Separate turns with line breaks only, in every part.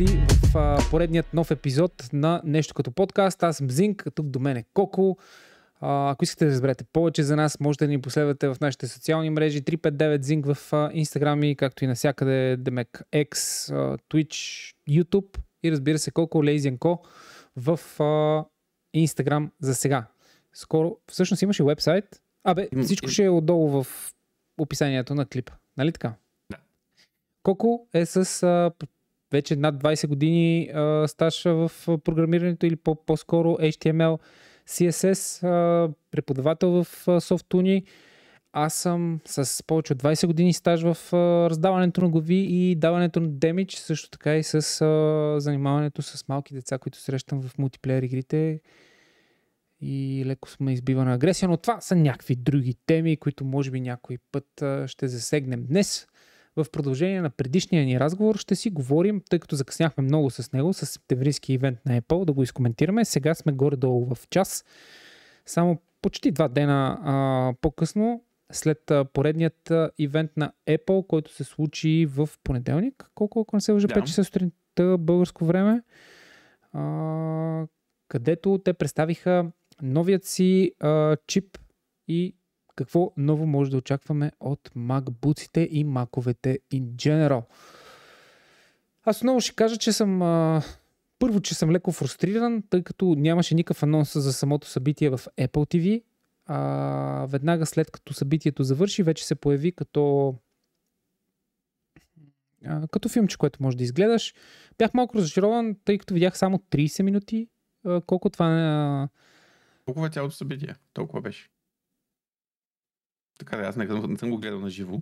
дошли в поредният нов епизод на Нещо като подкаст. Аз съм Зинк, тук до мен е Коко. Ако искате да разберете повече за нас, можете да ни последвате в нашите социални мрежи 359 Зинк в Instagram и както и навсякъде Демек X, Twitch, YouTube и разбира се Коко Lazy & Co в Instagram за сега. Скоро, всъщност имаш и вебсайт. Всичко ще е отдолу в описанието на клипа. Нали така?
Да.
Коко е с вече над 20 години стаж в програмирането или по-скоро HTML, CSS, преподавател в Софтуни. Аз съм с повече от 20 години стаж в раздаването на глави и даването на демидж, също така и с занимаването с малки деца, които срещам в мултиплеер игрите и леко сме избивана агресия, но това са някакви други теми, които може би някой път ще засегнем днес. В продължение на предишния ни разговор ще си говорим, тъй като закъсняхме много с него, с септемврийски ивент на Apple, да го изкоментираме. Сега сме горе-долу в час. Само почти 2 дена по-късно, след поредният ивент на Apple, който се случи в понеделник. Колко, ако не се лъжа, 5 часа сутринта българско време, където те представиха новият си чип и какво ново може да очакваме от MacBook-ите и Mac-овете in general. Аз отново ще кажа, че съм първо, че съм леко фрустриран, тъй като нямаше никакъв анонс за самото събитие в Apple TV. Веднага след като събитието завърши, вече се появи като филмче, което може да изгледаш. Бях малко разочарован, тъй като видях само 30 минути. Колко това
Толкова цялото събитие. Толкова беше. Така да, аз не съм го гледал на живо,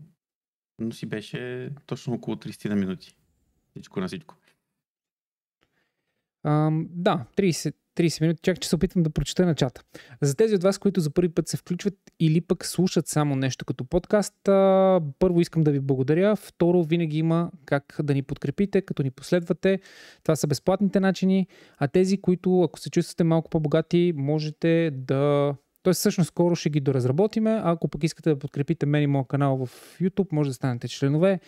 но си беше точно около 30 на минути. Всичко на всичко.
Да, 30 минути. Чакай, че се опитвам да прочета на чата. За тези от вас, които за първи път се включват или пък слушат само нещо като подкаст, първо искам да ви благодаря. Второ, винаги има как да ни подкрепите, като ни последвате. Това са безплатните начини. А тези, които, ако се чувствате малко по-богати, можете да... Тоест, всъщност, скоро ще ги доразработиме. А ако пък искате да подкрепите мен и моят канал в YouTube, може да станете членове.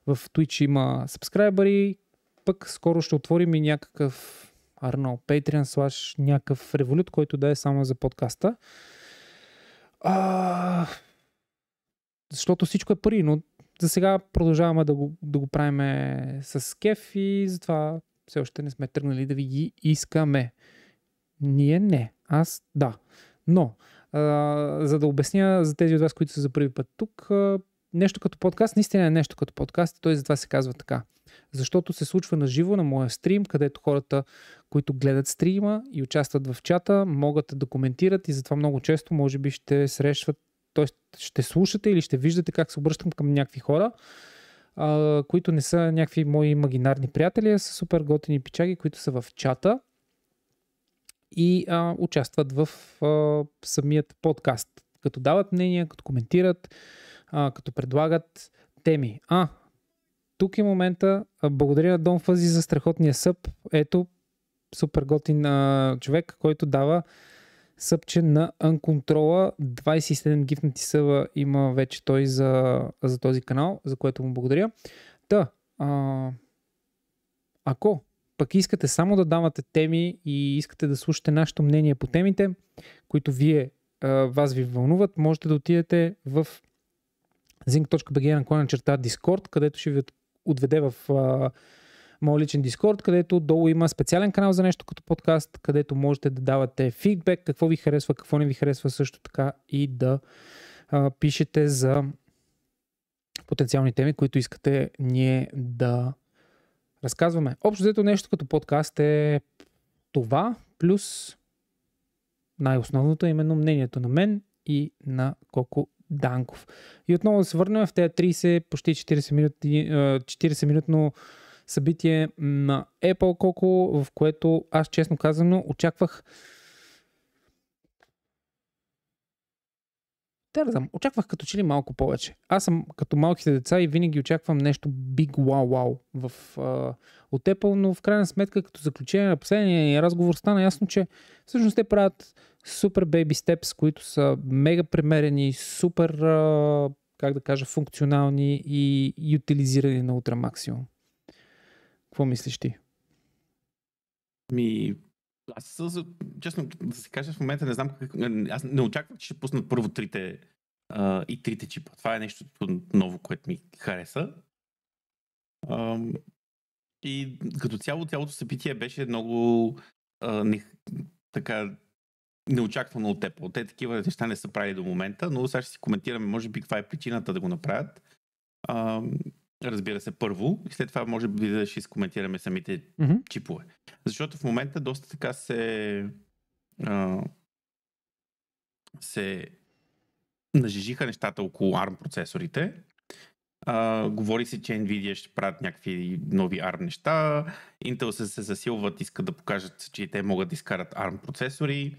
В Twitch има сабскрайбъри. Пък скоро ще отворим и някакъв Patreon / някакъв револют, който да е само за подкаста. Защото всичко е пари, но за сега продължаваме да го правим с кеф и затова все още не сме тръгнали да ви ги искаме. Ние не. Аз да. Но, за да обясня за тези от вас, които са за първи път тук, нещо като подкаст, наистина е нещо като подкаст, той затова се казва така. Защото се случва на живо на моя стрим, където хората, които гледат стрима и участват в чата, могат да коментират и затова много често може би ще срещат, т.е. ще слушате или ще виждате как се обръщам към някакви хора, които не са някакви мои имагинарни приятели, а са супер готини пичаги, които са в чата и участват в самият подкаст. Като дават мнения, като коментират, като предлагат теми. Тук е момента. Благодаря на Дон Фъзи за страхотния съб. Ето, супер готин човек, който дава събче на Uncontrolla. 27 гифнати съба има вече той за този канал, за което му благодаря. Ако пък искате само да давате теми и искате да слушате нашето мнение по темите, които вас ви вълнуват, можете да отидете в zink.bg/Discord, където ще ви отведе в моят личен Discord, където долу има специален канал за нещо като подкаст, където можете да давате фидбек, какво ви харесва, какво не ви харесва също така и да пишете за потенциални теми, които искате ние да разказваме. Общо взето нещо като подкаст е това, плюс най-основното е именно мнението на мен и на Коко Данков. И отново да се върнем в тези 30, почти 40-минутно събитие на Apple, Коко, в което аз честно казано очаквах очаквах като че ли малко повече. Аз съм като малките деца и винаги очаквам нещо big wow от Apple, но в крайна сметка като заключение на последния разговор стана ясно, че всъщност те правят супер baby steps, които са мега премерени, супер, функционални и утилизирани на ултра максимум. Какво мислиш ти?
Аз честно да се кажа, в момента не знам аз не очаквах, че ще пуснат първо трите чипа. Това е нещо ново, което ми хареса. И като цялото събитие беше много така неочаквано от Apple. Те такива неща не са правили до момента, но сега ще си коментираме, може би, каква е причината да го направят. Разбира се, първо, и след това може би да ще си коментираме самите чипове. Защото в момента доста така се нажежиха нещата около ARM процесорите. Говори се, че Nvidia ще правят някакви нови ARM неща. Intel се засилват, искат да покажат, че те могат да изкарат ARM процесори,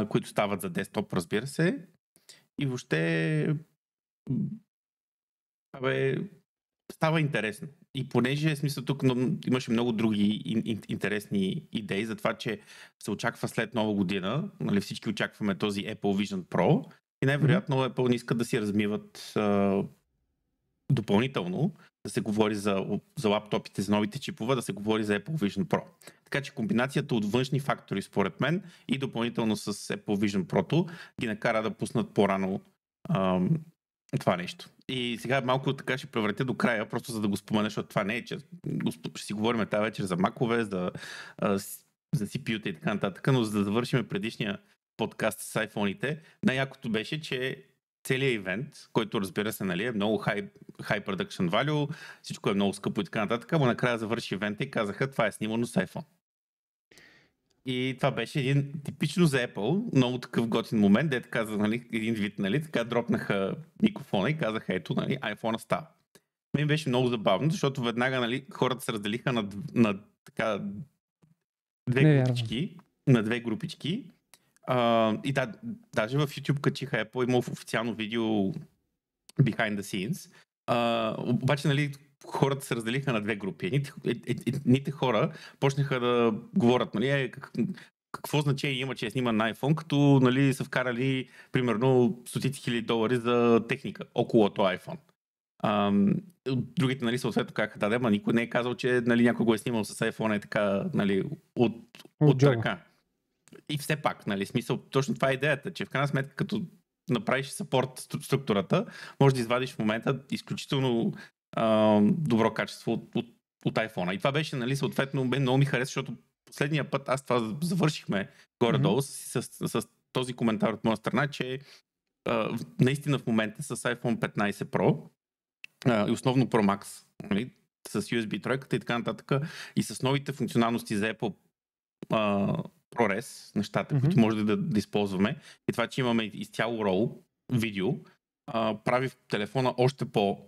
които стават за десктоп, разбира се. И въобще става интересно. И понеже смисъл тук имаше много други интересни идеи за това, че се очаква след Нова година, нали, всички очакваме този Apple Vision Pro и най-вероятно Apple не искат да си размиват допълнително, да се говори за лаптопите, за новите чипове, да се говори за Apple Vision Pro. Така че комбинацията от външни фактори, според мен, и допълнително с Apple Vision Pro ги накара да пуснат по-рано това нещо. И сега малко така ще превратя до края, просто за да го спомена, защото това не е, че ще си говорим тази вечер за макове, за CPU-та и така нататък, но за да завършим предишния подкаст с iPhone-ите, най-якото беше, че целият ивент, който разбира се, нали, е много high production value, всичко е много скъпо и така нататък, но накрая завърши ивента и казаха, това е снимано с iPhone. И това беше един типично за Apple, много такъв готин момент, дето каза, нали, един вид, нали, така дропнаха микрофона и казаха, ето, нали, iPhone-а става. Мен беше много забавно, защото веднага, нали, хората се разделиха на така две групички. И даже в YouTube качиха Apple, има официално видео behind the scenes. Обаче, нали, хората се разделиха на две групи. Едните хора почнаха да говорят, нали, какво значение има, че е сниман на iPhone, като, нали, са вкарали примерно стотици хиляди долари за техника около този iPhone. Другите, нали, съответно казаха, да, ама никой не е казал, че, нали, някой го е снимал с iPhone и така, нали, от ръка. И все пак, нали, смисъл, точно това е идеята, че в крайна сметка, като направиш съпорт структурата, можеш да извадиш в момента изключително добро качество от iPhone. И това беше, нали, съответно, много ми хареса, защото последния път аз това завършихме горе-долу с този коментар от моя страна, че наистина в момента с iPhone 15 Pro и основно Pro Max, нали, с USB 3 и така нататък, и с новите функционалности за Apple ProRes, нещата, които може да използваме, и това, че имаме изцяло RAW видео, прави в телефона още по,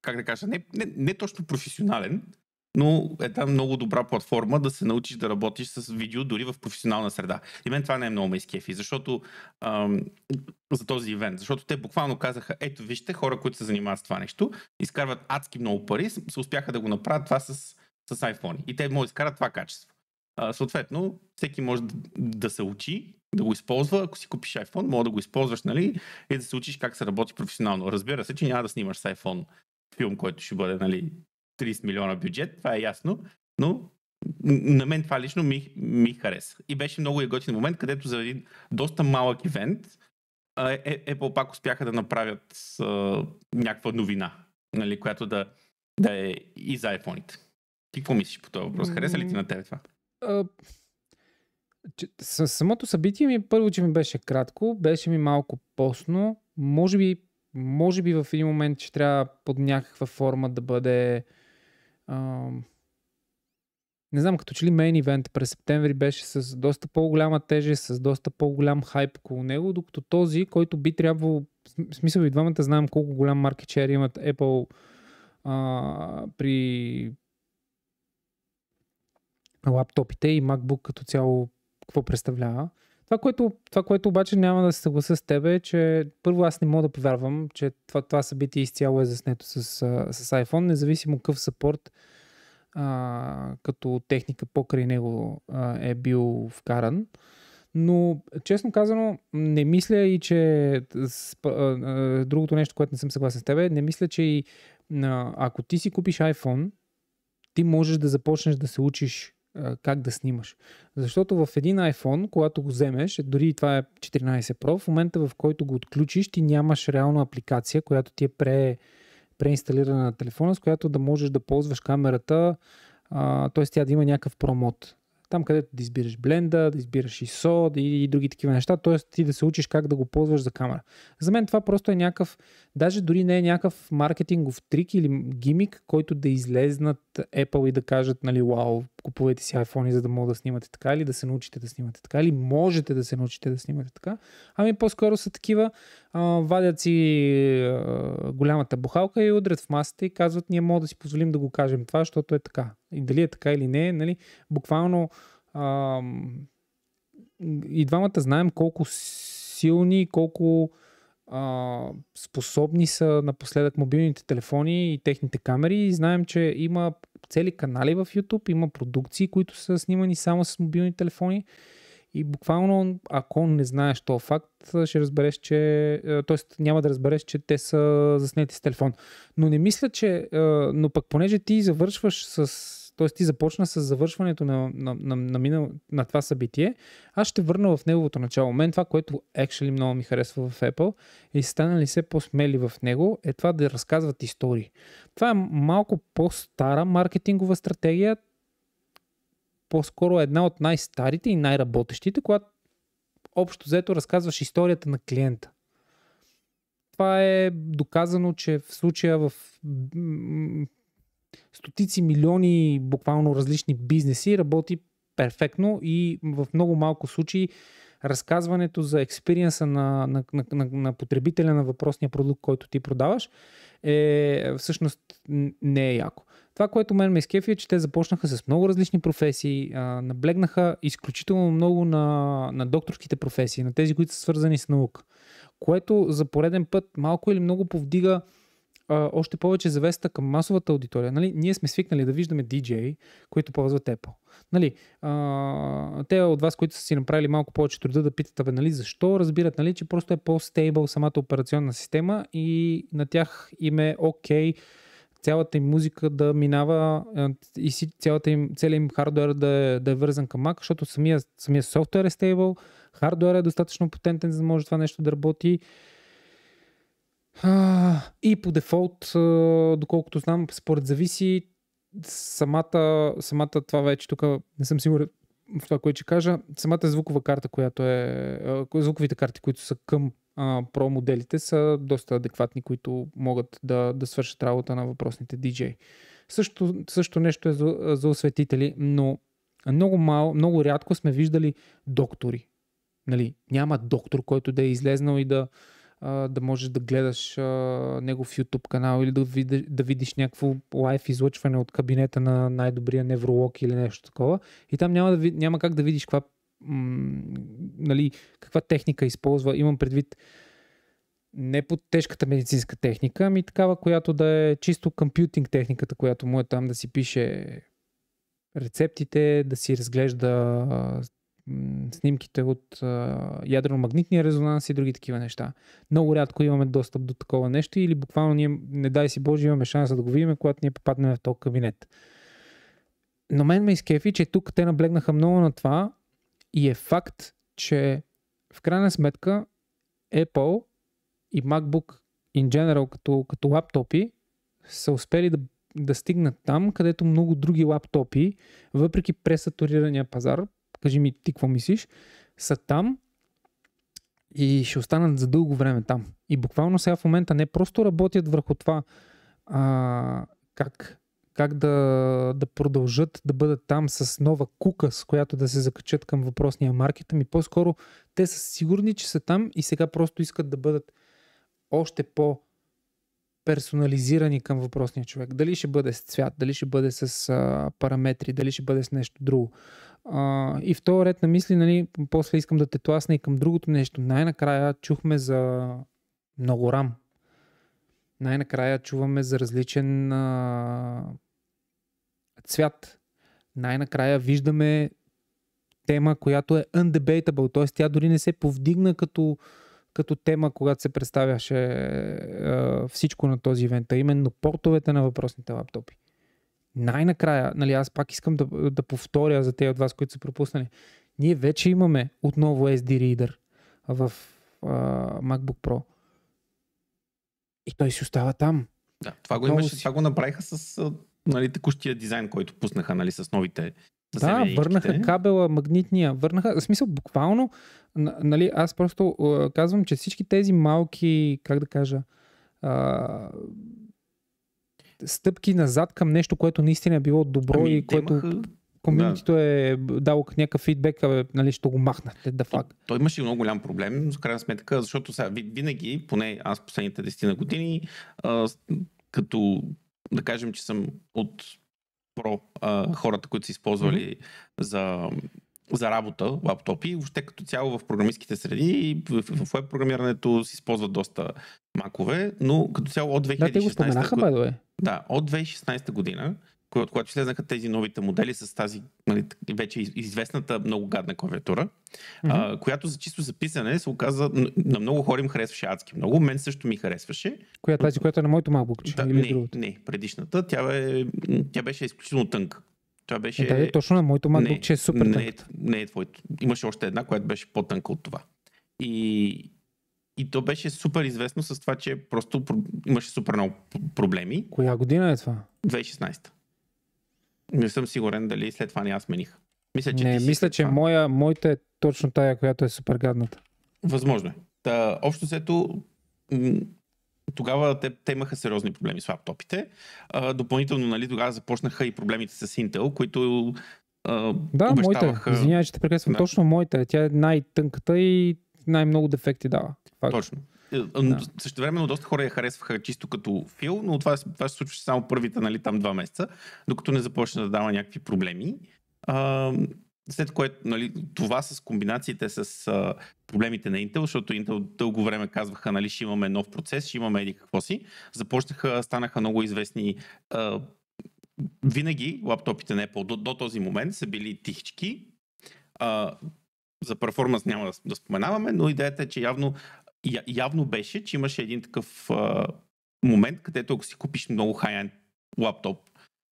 как да кажа, не точно професионален, но е там много добра платформа да се научиш да работиш с видео дори в професионална среда. И мен това не е много ме изкефи, защото за този ивент, защото те буквално казаха, ето вижте, хора, които се занимават с това нещо, изкарват адски много пари, се успяха да го направят това с iPhone. И те могат да изкарат това качество. Съответно, всеки може да се учи, да го използва. Ако си купиш iPhone, може да го използваш, нали, и да се учиш как се работи професионално. Разбира се, че няма да снимаш с iPhone филм, който ще бъде, нали, 30 милиона бюджет, това е ясно, но на мен това лично ми хареса. И беше много готин момент, където за един доста малък ивент Apple пак успяха да направят някаква новина, нали, която да е и за iPhone-ите. Ти какво мислиш по този въпрос? Хареса ли ти на тебе това?
Самото събитие ми, първо, че ми беше кратко, беше ми малко постно. Може би в един момент ще трябва под някаква форма да бъде не знам, като че ли мейн ивент през септември беше с доста по-голяма тежест, с доста по-голям хайп около него, докато този, който би трябвало, в смисъл и двамата знаем колко голям market share имат Apple при лаптопите и MacBook като цяло какво представлява. Това, което обаче няма да се съглася с тебе е, че първо аз не мога да повярвам, че това събитие изцяло е заснето с iPhone, независимо какъв съпорт като техника покрай него е бил вкаран. Но, честно казано, не мисля и, че другото нещо, което не съм съгласен с тебе, не мисля, че и ако ти си купиш iPhone, ти можеш да започнеш да се учиш как да снимаш. Защото в един iPhone, когато го вземеш, дори това е 14 Pro, в момента в който го отключиш, ти нямаш реална апликация, която ти е преинсталирана на телефона, с която да можеш да ползваш камерата, т.е. тя да има някакъв Pro мод. Там, където да избираш бленда, да избираш ISO и други такива неща, т.е. ти да се учиш как да го ползваш за камера. За мен това просто е някакъв, даже дори не е някакъв маркетингов трик или гимик, който да излезнат Apple и да кажат, нали, вау, купувайте си iPhone, за да могат да снимате така, или да се научите да снимате така, или можете да се научите да снимате така. Ами по-скоро са такива, вадят си голямата бухалка и удрят в масата и казват, ние можем да си позволим да го кажем това, защото е така. И дали е така или не, нали, буквално и двамата знаем колко силни, колко способни са напоследък мобилните телефони и техните камери, и знаем, че има цели канали в YouTube, има продукции, които са снимани само с мобилни телефони, и буквално, ако не знаеш този факт, ще разбереш, че т.е. няма да разбереш, че те са заснети с телефон. Но не мисля, че но пък понеже ти завършваш т.е. ти започна с завършването на това събитие, аз ще върна в неговото начало. Мен това, което actually много ми харесва в Apple и станали все по-смели в него, е това да разказват истории. Това е малко по-стара маркетингова стратегия, по-скоро една от най-старите и най-работещите, когато общо взето разказваш историята на клиента. Това е доказано, че в случая в стотици милиони буквално различни бизнеси работи перфектно, и в много малко случаи разказването за експириенса на потребителя на въпросния продукт, който ти продаваш, всъщност не е яко. Това, което мен ме изкефи, е, че те започнаха с много различни професии, наблегнаха изключително много на докторските професии, на тези, които са свързани с наука, което за пореден път малко или много повдига още повече завеста към масовата аудитория. Нали? Ние сме свикнали да виждаме DJ, които ползват Apple. Нали? Те от вас, които са си направили малко повече труда, да питат, нали, защо, разбират, нали, че просто е по-стейбъл самата операционна система и на тях им е окей цялата им музика да минава и целият им хардуер да е вързан към Mac, защото самия софтуер е стейбъл, хардуер е достатъчно потентен, за да може това нещо да работи. И по дефолт, доколкото знам, според зависи самата това вече, тук не съм сигурен в това, което ще кажа, самата звукова карта, която звуковите карти, които са към Pro моделите, са доста адекватни, които могат да свършат работа на въпросните DJ. Също нещо е за осветители, но много рядко сме виждали доктори. Нали, няма доктор, който да е излезнал и да можеш да гледаш негов YouTube канал или да видиш някакво лайв излъчване от кабинета на най-добрия невролог или нещо такова. И там няма как да видиш каква техника използва. Имам предвид не по тежката медицинска техника, ами такава, която да е чисто компютинг техниката, която му е там да си пише рецептите, да си разглежда снимките от ядрено-магнитния резонанс и други такива неща. Много рядко имаме достъп до такова нещо или буквално ние, не дай си Боже, имаме шанса да го видим, когато ние попаднем в този кабинет. Но мен ме изкефи, че тук те наблегнаха много на това и е факт, че в крайна сметка Apple и MacBook in general като лаптопи са успели да стигнат там, където много други лаптопи, въпреки пресатурирания пазар, кажи ми ти какво мислиш, са там и ще останат за дълго време там. И буквално сега в момента не просто работят върху това как да продължат да бъдат там с нова кука, с която да се закачат към въпросния маркет, ами по-скоро те са сигурни, че са там и сега просто искат да бъдат още по-персонализирани към въпросния човек. Дали ще бъде с цвят, дали ще бъде с параметри, дали ще бъде с нещо друго. И в този ред на мисли, нали, после искам да те тласна и към другото нещо. Най-накрая чухме за много RAM. Най-накрая чуваме за различен цвят. Най-накрая виждаме тема, която е undebatable, т.е. тя дори не се повдигна като тема, когато се представяше всичко на този ивент, а именно портовете на въпросните лаптопи. най-накрая, нали, аз пак искам да повторя за тези от вас, които са пропуснали. Ние вече имаме отново SD Reader в MacBook Pro. И той си остава там.
Да, това го имаше, това го направиха с нали, текущия дизайн, който пуснаха, нали, с новите.
Да, върнаха кабела, магнитния, в смисъл буквално, нали, аз просто казвам, че всички тези малки, как да кажа, стъпки назад към нещо, което наистина е било добро и което комьюнитито е дало някакъв фидбек, нали, ще го махнат.
Той имаше много голям проблем, за крайна сметка, защото сега винаги, поне аз последните 10 години, като да кажем, че съм от хората, които са използвали за работа лаптопи, въобще като цяло в програмистските среди и в веб програмирането се използват доста макове, но като цяло от 2016
те го споменаха, by
да, от 2016 година, когато слезнаха тези новите модели с тази, нали, вече известната много гадна клавиатура, която за чисто записане се оказа, на много хора им харесваше адски много. Мен също ми харесваше.
Тази, която е на моето MacBook?
Не, предишната. Тя беше изключително тънка. Това беше...
точно на моето MacBook, че е супер тънка.
Не е твоето. Имаше още една, която беше по-тънка от това. И то беше супер известно с това, че просто имаше супер много проблеми.
Коя година е това?
2016. Не съм сигурен дали след това не аз смених.
Мисля, че моята е точно тая, която е супер гадната.
Възможно е. Общо взето, тогава те имаха сериозни проблеми с лаптопите. Допълнително, нали, тогава започнаха и проблемите с Intel, които
моята. Извинявай, че те прекъсвам. Да. Точно моята. Тя е най-тънката и най-много дефекти дава. Факт.
Точно. Същевременно доста хора я харесваха чисто като фил, но това се случваше само първите, нали, там 2 месеца, докато не започна да дава някакви проблеми. След което, нали, това с комбинациите с проблемите на Intel, защото Intel дълго време казваха, нали, ще имаме нов процес, ще имаме еди какво си, станаха много известни. Винаги лаптопите на Apple до този момент са били тихички. За перформанс няма да споменаваме, но идеята е, че явно беше, че имаше един такъв момент, където ако си купиш много high-end лаптоп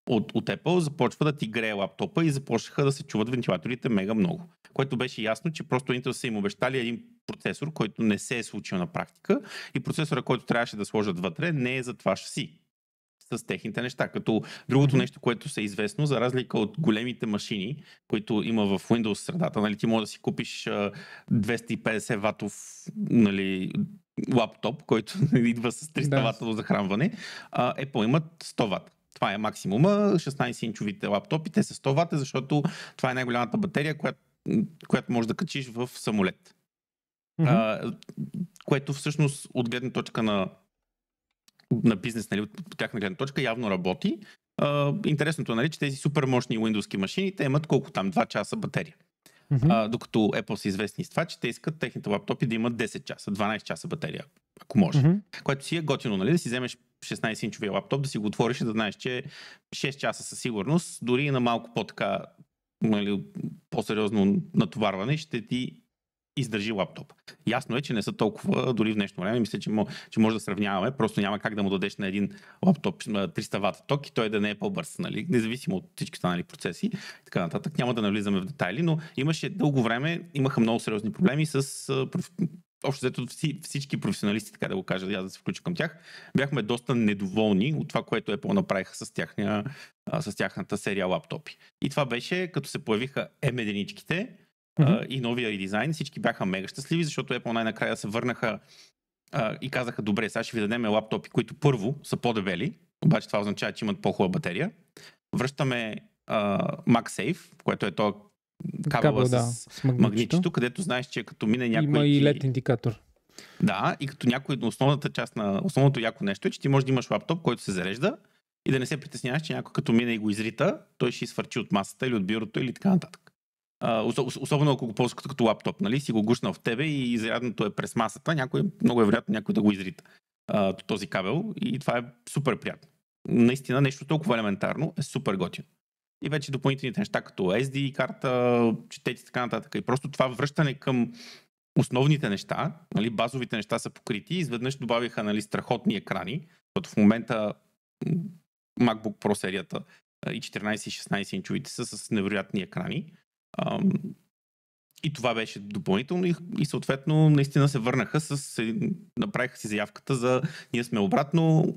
от Apple, започва да ти грее лаптопа и започнаха да се чуват вентилаторите мега много. Което беше ясно, че просто Intel са им обещали един процесор, който не се е случил на практика и процесора, който трябваше да сложат вътре, не е за това шаси с техните неща. Като другото нещо, което се е известно, за разлика от големите машини, които има в Windows средата, нали, ти може да си купиш 250 ватов, нали, лаптоп, който идва с 300 ватово захранване. Apple имат 100 вата. Това е максимума. 16-инчовите лаптопи, те са 100 вата, защото това е най-голямата батерия, която можеш да качиш в самолет. Което всъщност от гледна точка на бизнес, нали, от тяхна гледна точка явно работи. Интересното е, нали, че тези супер мощни Windows машини, те имат колко там? 2 часа батерия. Докато Apple са известни с това, че те искат техните лаптопи да имат 10 часа, 12 часа батерия, ако може. Което си е готино, нали, да си вземеш 16-инчовия лаптоп, да си го отвориш и да знаеш, че 6 часа със сигурност, дори и на малко по-така, нали, по-сериозно натоварване, ще ти издържи лаптоп. Ясно е, че не са толкова, дори в днешно време. Мисля, че може да сравняваме. Просто няма как да му дадеш на един лаптоп 300 вата ток и той да не е по-бърз, нали? Независимо от всички останали процеси. Така нататък. Няма да навлизаме в детайли, но имаше дълго време, имаха много сериозни проблеми с общо взето всички професионалисти, така да го кажа, аз да се включа към тях, бяхме доста недоволни от това, което Apple направиха с тяхната серия лаптопи. И това беше, като се появиха M1-ичките, и новия редизайн, всички бяха мега щастливи, защото Apple най-накрая се върнаха и казаха, добре, сега ще ви дадем лаптопи, които първо са по-дебели, обаче това означава, че имат по-хубава батерия. Връщаме MagSafe, което е то кабела с магнитчето, където знаеш, че като мине някой...
Има и LED индикатор.
Да, и като основното яко нещо е, че ти можеш да имаш лаптоп, който се зарежда и да не се притесняваш, че някой като мине и го изрита, той ще изфърчи от масата или от бюрото или така нататък. Особено ако го ползваш като лаптоп, нали, си го гушнал в тебе и зарядното е през масата, много е вероятно някой да го изрита този кабел и това е супер приятно. Наистина нещо толкова елементарно е супер готино. И вече допълнителните неща като SD карта, четете и така нататък. И просто това връщане към основните неща, нали, базовите неща са покрити и изведнъж добавиха, нали, страхотни екрани, защото в момента MacBook Pro серията и 14 и 16 инчовите са с невероятни екрани. И това беше допълнително и съответно наистина се върнаха направиха си заявката за ние сме обратно,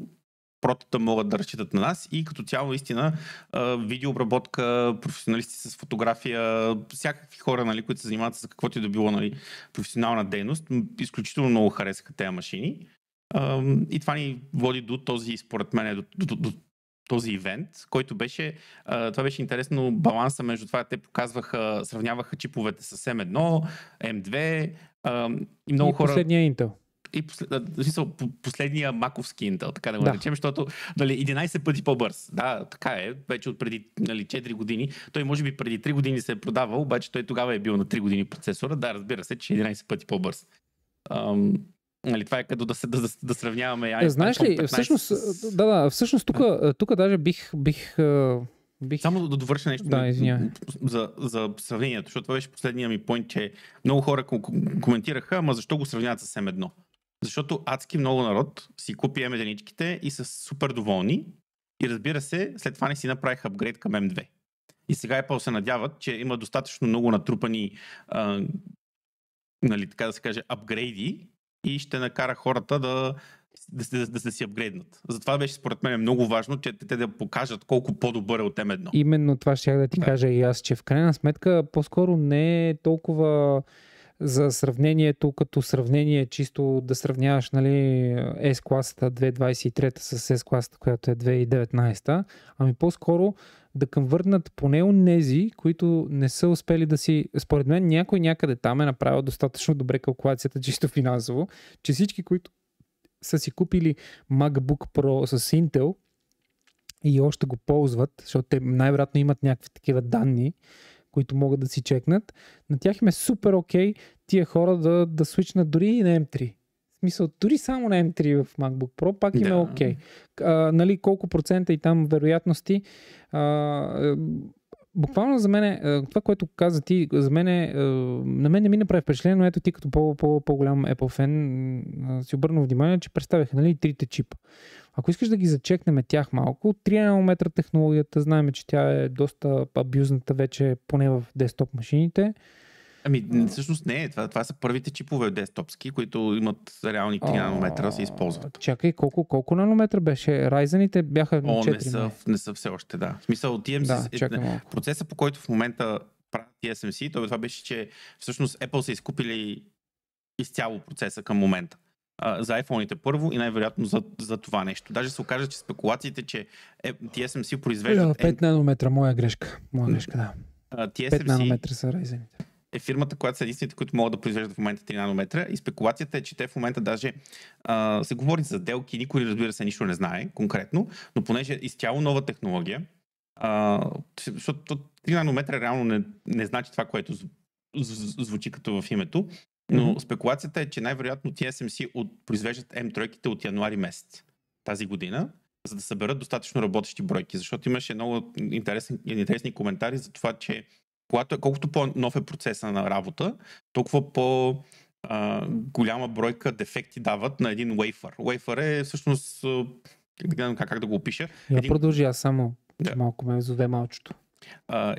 протата могат да разчитат на нас и като цяло наистина видеообработка, професионалисти с фотография, всякакви хора, нали, които се занимават с каквото и да било, нали, професионална дейност, изключително много харесаха тези машини. И това ни води до този, според мен, до този ивент, който беше, това беше интересно, баланса между това, те показваха, сравняваха чиповете с M1, M2 и много хора...
последния Intel.
И последния маковски Intel, така да го наречем, защото 11 пъти по-бърз. Да, така е, вече от преди 4 години. Той може би преди 3 години се е продавал, обаче той тогава е бил на 3 години процесора. Да, разбира се, че 11 пъти по-бърз. Това е като да сравняваме.
Знаеш ли, всъщност тук даже бих...
Само да довърша нещо за сравнението, защото това беше последния ми поинт, че много хора коментираха, ама защо го сравняват с M1? Защото адски много народ си купи M1-ичките и са супер доволни и разбира се, след това не си направих апгрейд към M2. И сега Apple се надяват, че има достатъчно много натрупани така да се каже, апгрейди и ще накара хората да си апгрейднат. Затова беше според мен много важно, че те да покажат колко по-добър е от M1.
Именно това ще да ти кажа и аз, че в крайна сметка по-скоро не е толкова за сравнението, като сравнение чисто да сравняваш, нали, S-класата 2023 с S-класата, която е 2019, ами по-скоро да конвърнат поне онези, които не са успели да си... Според мен някой някъде там е направил достатъчно добре калкулацията чисто финансово, че всички, които са си купили MacBook Pro с Intel и още го ползват, защото те най-вероятно имат някакви такива данни, които могат да си чекнат, на тях им е супер окей тия хора да свичнат дори и на M3. В смисъл, дори само на M3 в MacBook Pro пак им е окей. Нали, колко процента и там вероятности. Буквално за мен, това, което каза ти, за мен, на мен не ми направи впечатление, но ето ти като по-голям Apple фен си обърна внимание, че представяха, нали, трите чипа. Ако искаш да ги зачекнем тях малко, 3 нанометра технологията, знаем, че тя е доста абюзната вече, поне в десктоп машините.
Всъщност не, това са първите чипове десктопски, които имат реални 3 нанометра, се използват.
Чакай, колко нанометра беше? Ryzen-ите бяха на 4.
Не са все още, да. В смисъл, процеса, по който в момента правят TSMC, това беше, че всъщност Apple са изкупили изцяло процеса към момента. За iPhone-ите първо и най-вероятно за това нещо. Даже се окаже, че спекулациите, че TSMC произвеждат...
5 нанометра, моя грешка, да. 5 нанометра са Ryzen-ите.
Е фирмата, която са единствените, които могат да произвеждат в момента 3 нанометра. И спекулацията е, че те в момента даже се говори за сделки, никой, разбира се, нищо не знае конкретно, но понеже изцяло нова технология, защото 3 нанометра реално не значи това, което звучи като в името, но спекулацията е, че най-вероятно TSMC произвеждат M3-ките от януари месец тази година, за да съберат достатъчно работещи бройки, защото имаше много интересни коментари за това, че колкото по-нов е процеса на работа, толкова по-голяма бройка дефекти дават на един wafer. Wafer е всъщност, как да го опиша.
Продължи, аз само малко ме зове малчето.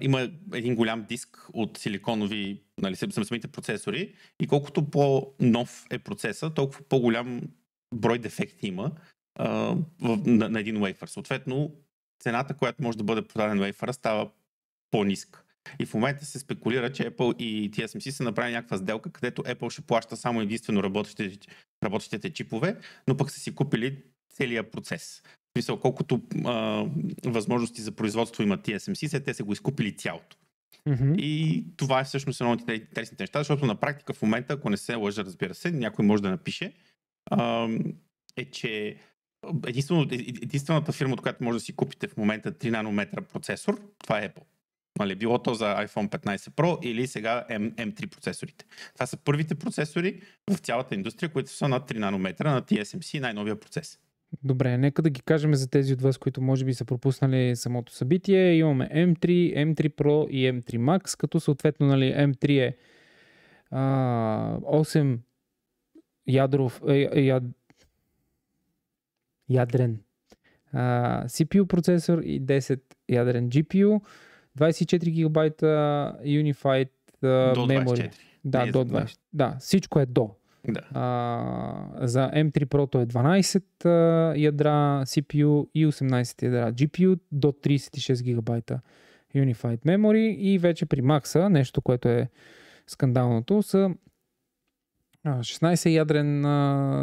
Има един голям диск от силиконови, нали, самите процесори и колкото по-нов е процеса, толкова по-голям брой дефекти има на един wafer. Съответно, цената, която може да бъде продаден wafer, става по-ниска. И в момента се спекулира, че Apple и TSMC са направили някаква сделка, където Apple ще плаща само единствено работещите чипове, но пък са си купили целият процес. В смисъл, колкото възможности за производство има TSMC, те са го изкупили цялото. И това е всъщност едно от интересните неща, защото на практика в момента, ако не се лъжа, разбира се, някой може да напише, е, че единствената фирма, от която може да си купите в момента 3 нанометра процесор, това е Apple. Било то за iPhone 15 Pro или сега M3 процесорите. Това са първите процесори в цялата индустрия, които са над 3 нанометра на TSMC, най-новия процес.
Добре, нека да ги кажем за тези от вас, които може би са пропуснали самото събитие. Имаме M3, M3 Pro и M3 Max, като съответно, нали, M3 е 8 ядрен CPU процесор и 10 ядрен GPU, 24 гигабайта Unified
До
Memory.
24.
Да,
Не,
до 20. Да, всичко е до.
Да.
За M3 Pro е 12 ядра CPU и 18 ядра GPU до 36 гигабайта Unified Memory и вече при Max, нещо, което е скандалното, са 16 ядрен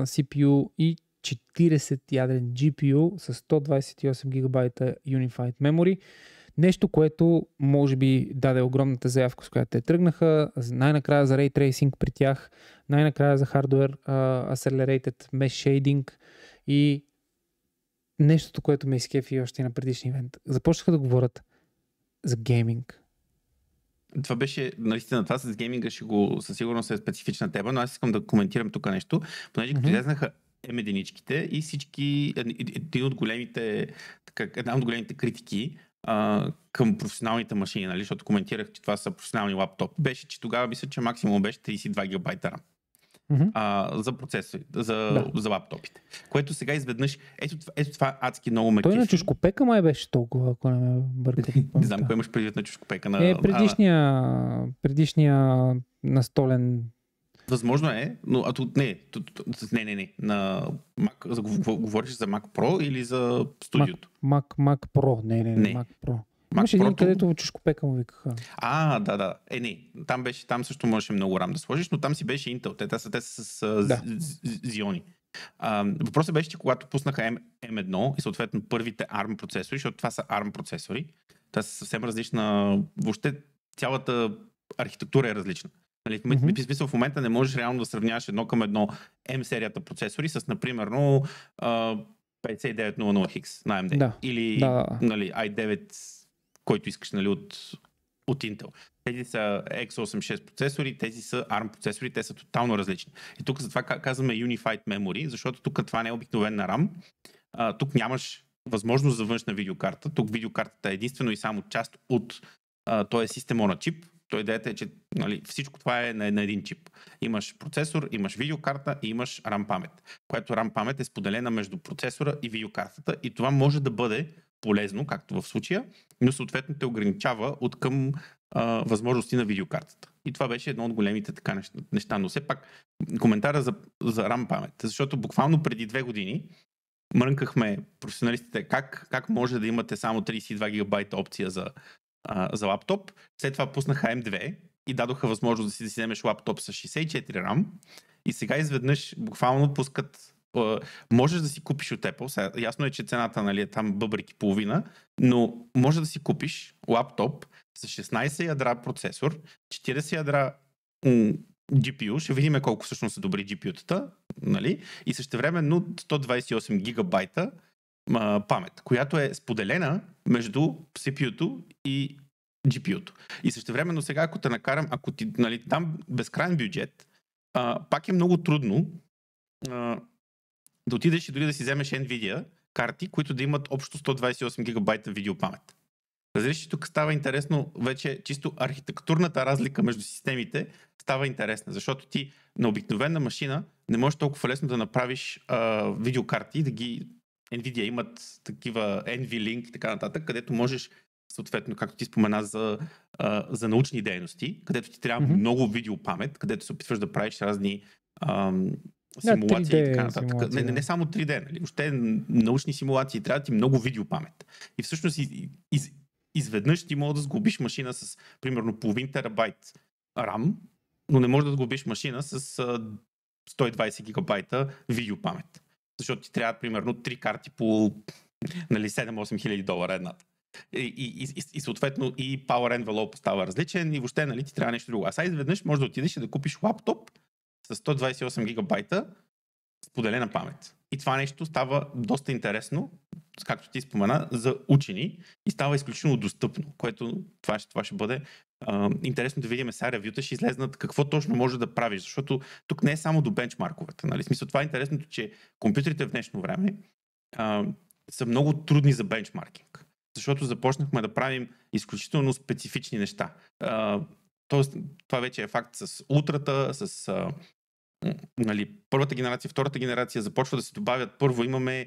CPU и 40 ядрен GPU с 128 гигабайта Unified Memory. Нещо, което може би даде огромната заявка, с която те тръгнаха. Най-накрая за Ray Tracing при тях, най-накрая за Hardware Accelerated Mesh Shading и нещото, което ме изкефи още на предишния ивент. Започнаха да говорят за гейминг.
Това беше, наистина, това с гейминга със сигурност е специфична тема, но аз искам да коментирам тук нещо, понеже като излезнаха M1-ичките и всички, една от големите критики към професионалните машини, нали, защото коментирах, че това са професионални лаптоп, беше, че тогава мисля, че максимум беше 32 гигабайта RAM. За процесори, за лаптопите. Което сега изведнъж, ето това адски много ме
Той
кефи.
на чушкопека май беше толкова, ако не ме бърка.
Не знам, кой имаш предвид на чушкопека.
Предишния настолен.
Възможно е, но не. На Mac, говориш за Mac Pro или за студиото?
Mac Pro, не. Mac Pro. Имаше един, където чушкопека му викаха.
Да. Там също можеше много рам да сложиш, но там си беше Intel. Те са с Xeon. Въпросът беше, че когато пуснаха M1 и съответно първите ARM процесори, защото това са ARM процесори, това са съвсем различна, въобще цялата архитектура е различна. Нали, в смисъл в момента не можеш реално да сравняваш едно към едно M серията процесори с, например, 5900X на AMD. Или нали, i9, който искаш, нали, от Intel. Тези са x86 процесори, тези са ARM процесори, те са тотално различни. И тук затова казваме Unified Memory, защото тук това не е обикновена RAM. Тук нямаш възможност за външна видеокарта. Тук видеокартата е единствено и само част от този система на чип. Той идеята е, че нали, всичко това е на един чип. Имаш процесор, имаш видеокарта и имаш RAM памет, която RAM памет е споделена между процесора и видеокартата и това може да бъде полезно, както в случая, но съответно те ограничава от към възможности на видеокартата. И това беше едно от големите така неща. Но все пак коментара за RAM памет, защото буквално преди 2 години мрънкахме професионалистите как може да имате само 32 гигабайта опция за лаптоп. След това пуснаха M2 и дадоха възможност да си вземеш лаптоп с 64 RAM и сега изведнъж буквално пускат можеш да си купиш от Apple. Сега, ясно е, че цената нали, е там бъбрики половина, но може да си купиш лаптоп с 16 ядра процесор, 40 ядра GPU, ще видим колко всъщност са добри GPU-тата, нали? И същевременно 128 гигабайта памет, която е споделена между CPU-то и GPU-то. И същевременно сега, ако те накарам, ако ти нали, дам безкрайен бюджет, пак е много трудно да отидеш и дори да си вземеш NVIDIA карти, които да имат общо 128 гигабайта видеопамет. Разбираш, че тук става интересно, вече чисто архитектурната разлика между системите става интересна, защото ти на обикновена машина не можеш толкова лесно да направиш видеокарти, да ги NVIDIA имат такива NVLink и така нататък, където можеш съответно, както ти спомена за научни дейности, където ти трябва много видеопамет, където се опитваш да правиш разни симулации и така нататък. Не само 3D, нали? Въобще научни симулации, трябва да ти много видеопамет. И всъщност изведнъж ти може да сглобиш машина с примерно половин терабайт RAM, но не можеш да сглобиш машина с 120 гигабайта видеопамет. Защото ти трябва примерно 3 карти по нали, 7-8 хиляди долара едната. И съответно и Power Envelope става различен и въобще нали, ти трябва нещо друго. А сега изведнъж можеш да отидеш и да купиш лаптоп с 128 гигабайта споделена памет. И това нещо става доста интересно, както ти спомена, за учени и става изключително достъпно, което това ще бъде интересно да видим сега ревюта, ще излезнат какво точно може да правиш, защото тук не е само до бенчмарковете. Нали? В смисъл, това е интересното, че компютрите в днешно време са много трудни за бенчмаркинг, защото започнахме да правим изключително специфични неща. Тоест, това вече е факт с ултрата, с нали, първата генерация, втората генерация започва да се добавят. Първо имаме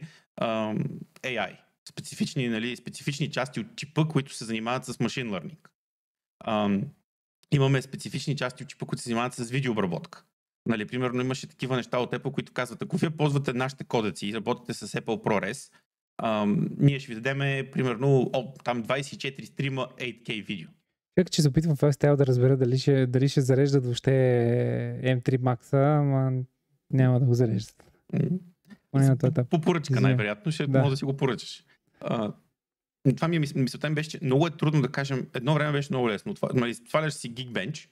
AI. специфични части от чипа, които се занимават с машин лърнинг. Имаме специфични части от чипа, които се занимават с видеообработка. Нали, примерно имаше такива неща от Apple, които казват, ако вие ползвате нашите кодеци и работите с Apple ProRes, ние ще ви дадем примерно там 24 стрима 8K видео.
Чакай, че се опитвам в стайл да разбера дали ще зареждат въобще M3 Max, ама няма да го зареждат.
По поръчка най-вероятно, ще може да си го поръчаш. Това мисълта ми беше, че много е трудно да кажем, едно време беше много лесно. Сваляш си Geekbench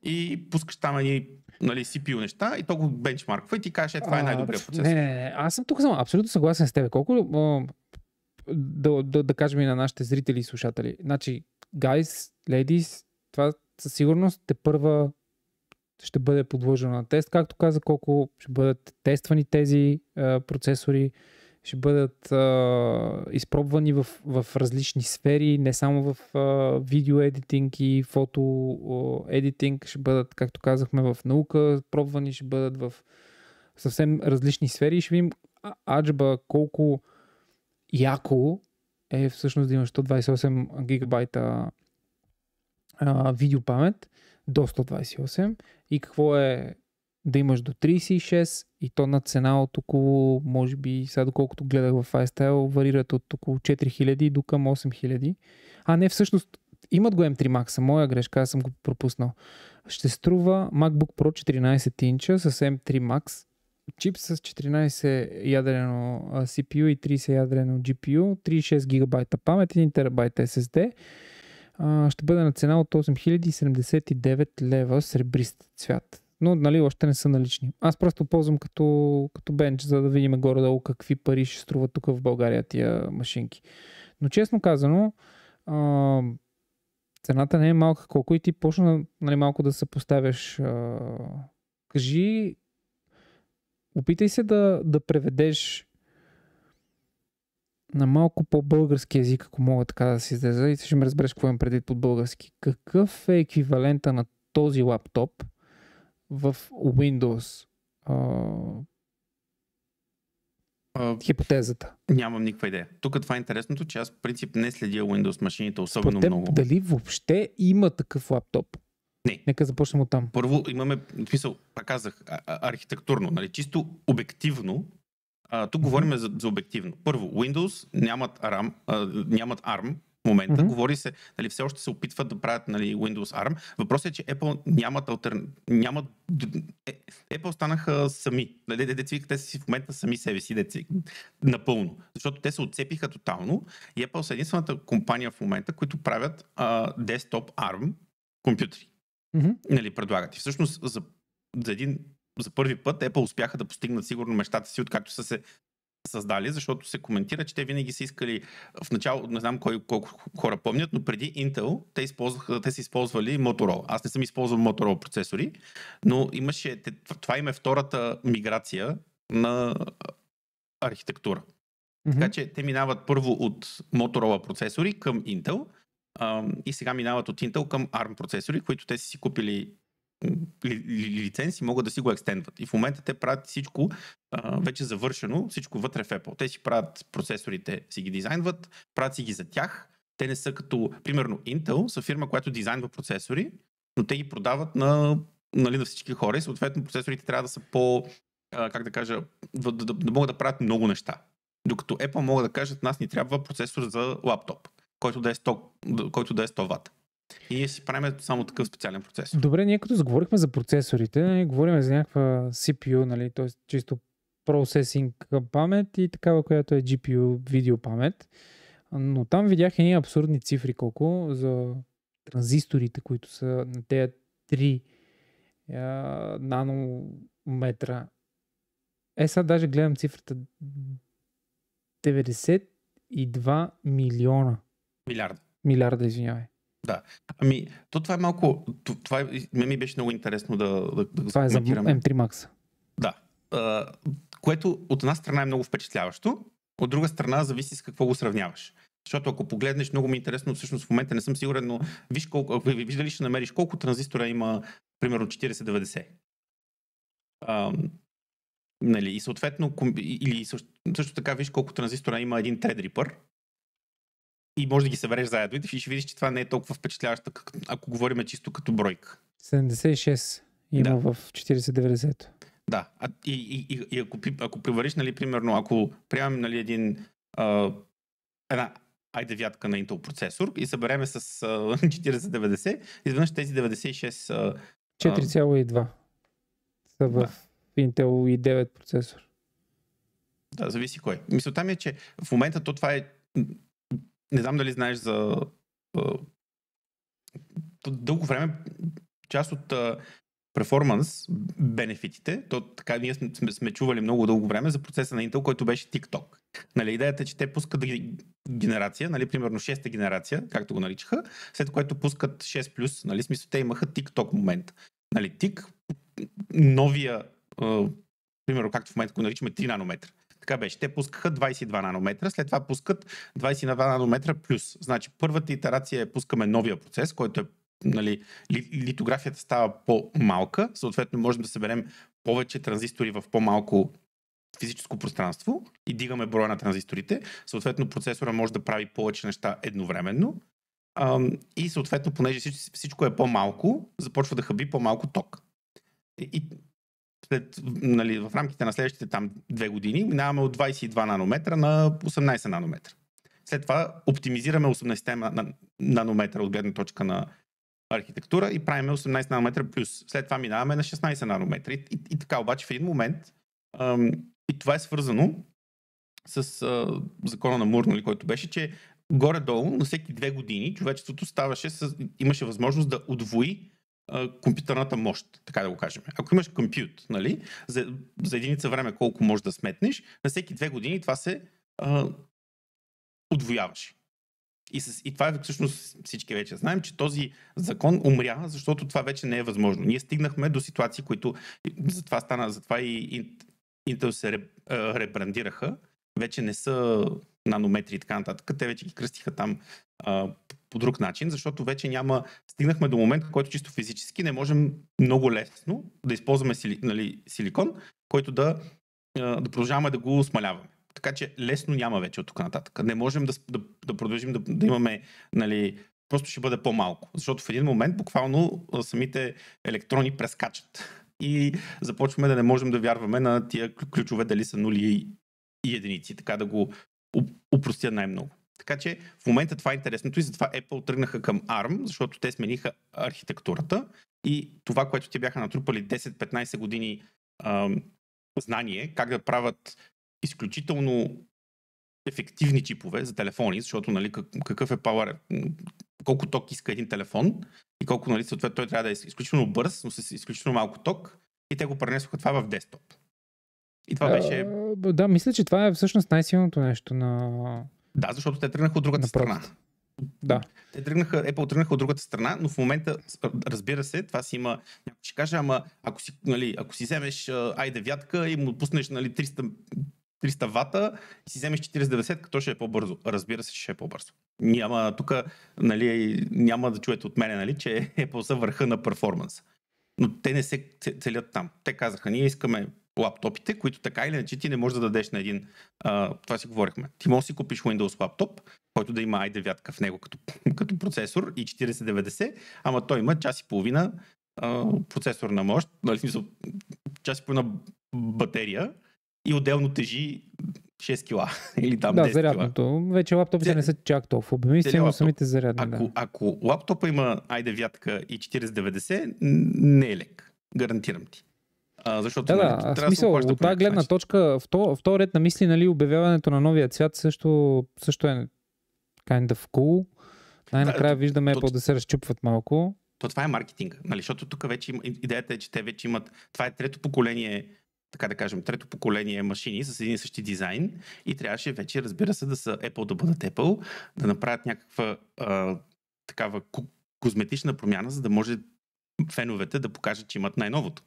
и пускаш там CPU неща и то го бенчмарква и ти кажеш, това е най-добрият процесор.
Не, аз съм тук абсолютно съгласен с теб. Колко да кажем и на нашите зрители и слушатели. Значи, guys, ladies, това със сигурност първа ще бъде подложено на тест, както каза, колко ще бъдат тествани тези процесори, ще бъдат изпробвани в различни сфери, не само в видео едитинг и фото едитинг, ще бъдат, както казахме, в наука, пробвани ще бъдат в съвсем различни сфери и ще видим аджба колко яко е всъщност да имаш 128 гигабайта видеопамет до 128 и какво е да имаш до 36 и то на цена от около, може би, сега доколкото гледах в iStyle, варират от около 4000 до към 8000. Не, всъщност имат го M3 Max, моя грешка, аз съм го пропуснал. Ще струва MacBook Pro 14 инча с M3 Max, чип с 14 ядрено CPU и 30 ядрено GPU, 36 гигабайта памет, 1 терабайт SSD. Ще бъде на цена от 8079 лева сребрист цвят. Но нали, още не са налични. Аз просто ползвам като бенч, за да видим горе-долу какви пари ще струват тук в България тия машинки. Но честно казано, цената не е малка. Колко и ти почна нали, малко да се поставяш. Кажи, опитай се да преведеш на малко по-български език, ако мога така да си излеза, и ще ме разбереш какво имам предвид под български. Какъв е еквивалента на този лаптоп в Windows? Хипотезата.
Нямам никаква идея. Тук това е интересното, че аз в принцип не следя Windows машините особено много.
Дали въобще има такъв лаптоп?
Не.
Нека започнем от там.
Първо имаме, в смисъл, пак казах, архитектурно, нали, чисто обективно. Тук говорим за обективно. Първо, Windows нямат ARM в момента. Говори се, нали, все още се опитват да правят нали, Windows ARM. Въпросът е, че Apple Apple станаха сами. Те си в момента сами себе си, напълно. Защото те се отцепиха тотално и Apple са единствената компания в момента, които правят десктоп ARM компютри. Нали, предлагат. И всъщност за първи път Apple успяха да постигнат сигурно мечтата си, откакто са се създали, защото се коментира, че те винаги са искали в начало, не знам колко хора помнят, но преди Intel те са използвали Motorola. Аз не съм използвал Motorola процесори, но това им е втората миграция на архитектура. Така че те минават първо от Motorola процесори към Intel и сега минават от Intel към ARM процесори, които те си купили лиценз и могат да си го екстендват. И в момента те правят всичко вече завършено, всичко вътре в Apple. Те си правят процесорите, си ги дизайнват, правят си ги за тях. Те не са като, примерно, Intel са фирма, която дизайнва процесори, но те ги продават на всички хора и съответно процесорите трябва да са да могат да правят много неща. Докато Apple могат да кажат, нас ни трябва процесор за лаптоп, който да е 100 вата. И си правим само такъв специален процесор.
Добре, ние като заговорихме за процесорите, говорим за някаква CPU, нали, т.е. чисто процесинг памет и такава, която е GPU видеопамет. Но там видях едни абсурдни цифри колко за транзисторите, които са на тези 3 нанометра. Сега даже гледам цифрата 92 милиона. Милиарда, извинявай.
Да. Това е малко... ми беше много интересно да
това е за M3 Max.
Да. Което от една страна е много впечатляващо, от друга страна зависи с какво го сравняваш. Защото ако погледнеш, много ми е интересно, всъщност в момента не съм сигурен, но виж дали ще намериш колко транзистора има, примерно 4090. Нали, и съответно, или също така виж колко транзистора има един Threadripper и може да ги събереш заедно и ще видиш, че това не е толкова впечатляващо, ако говорим чисто като бройка.
76 има в 4090.
Да, и ако привариш, нали, примерно, ако приемем, нали, една i9 на Intel процесор и събереме с 4090, изведнъж тези 96...
4,2 са в Intel i9 процесор.
Да, зависи кой. Мисълта ми е, че в момента това е... Не знам дали знаеш за... Дълго време част от перформанс бенефитите, то така ние сме чували много дълго време за процеса на Intel, който беше TikTok. Нали, идеята е, че те пускат генерация, нали, примерно 6-та генерация, както го наричаха, след което пускат 6+, нали, смисъл те имаха TikTok момент. Нали, тик, новия, примерно както в момента го наричаме 3 нанометра. Така беше. Те пускаха 22 нанометра, след това пускат 22 нанометра плюс. Значи първата итерация е пускаме новия процес, който е, нали, литографията става по-малка, съответно можем да съберем повече транзистори в по-малко физическо пространство и дигаме броя на транзисторите. Съответно процесора може да прави повече неща едновременно и съответно, понеже всичко е по-малко, започва да хаби по-малко ток. И след, нали, в рамките на следващите там 2 години минаваме от 22 нанометра на 18 нанометра. След това оптимизираме 18 нанометра от гледна точка на архитектура и правим 18 нанометра плюс. След това минаваме на 16 нанометра. И така обаче в един момент и това е свързано с закона на Мур, нали, който беше, че горе-долу на всеки 2 години човечеството имаше възможност да удвои компютърната мощ, така да го кажем. Ако имаш компют, нали, за единица време колко можеш да сметнеш, на всеки 2 години това се удвояваше. И това е всъщност всички вече знаем, че този закон умря, защото това вече не е възможно. Ние стигнахме до ситуации, които затова и Intel се ребрандираха, вече не са нанометри и така нататък. Те вече ги кръстиха там по друг начин, защото вече стигнахме до момент, в който чисто физически не можем много лесно да използваме силикон, който да продължаваме да го смаляваме. Така че лесно няма вече от тук нататък. Не можем да продължим да имаме, нали, просто ще бъде по-малко. Защото в един момент буквално самите електрони прескачат. И започваме да не можем да вярваме на тия ключове дали са нули и единици. Така да го упростя най-много. Така че в момента това е интересното и затова Apple тръгнаха към ARM, защото те смениха архитектурата и това, което те бяха натрупали 10-15 години знание, как да правят изключително ефективни чипове за телефони, защото, нали, какъв е power, колко ток иска един телефон и колко, нали, съответно той трябва да е изключително бърз, но с изключително малко ток и те го пренесоха това в десктоп. И това беше...
Да, мисля, че това е всъщност най-силното нещо на...
Да, защото те тръгнаха от другата страна.
Да.
Apple тръгнаха от другата страна, но в момента, разбира се, това си има... Някой ще каже, ама ако си вземеш i9 и му пуснеш, нали, 300 вата и си вземеш 4090, то ще е по-бързо. Разбира се, че ще е по-бързо. Тук, нали, няма да чуете от мене, нали, че Apple са върха на перформанс. Но те не се целят там. Те казаха, ние искаме лаптопите, които така или иначе ти не можеш да дадеш на един... това си говорихме. Ти можеш да си купиш Windows лаптоп, който да има i9 в него като процесор и 4090, ама той има час и половина процесор на мощ, нали, час и половина батерия и отделно тежи 6 кила или там 10 кила.
Зарядното. Вече лаптопите не са чак толкова обемисти, но самите зарядни.
Ако лаптопа има i9 и 4090, не е лек. Гарантирам ти. Защото
в смисъл, от тази гледна точка, в този ред на мисли, нали, обявяването на новия цвят също е kind of cool. Най-накрая виждаме Apple да се разчупват малко.
Това е маркетинг, нали, защото тук вече идеята е, че те вече имат, това е трето поколение, така да кажем, трето поколение машини с един и същи дизайн и трябваше вече, разбира се, да са Apple, да бъдат Apple, да направят някаква такава козметична промяна, за да може феновете да покажат, че имат най-новото.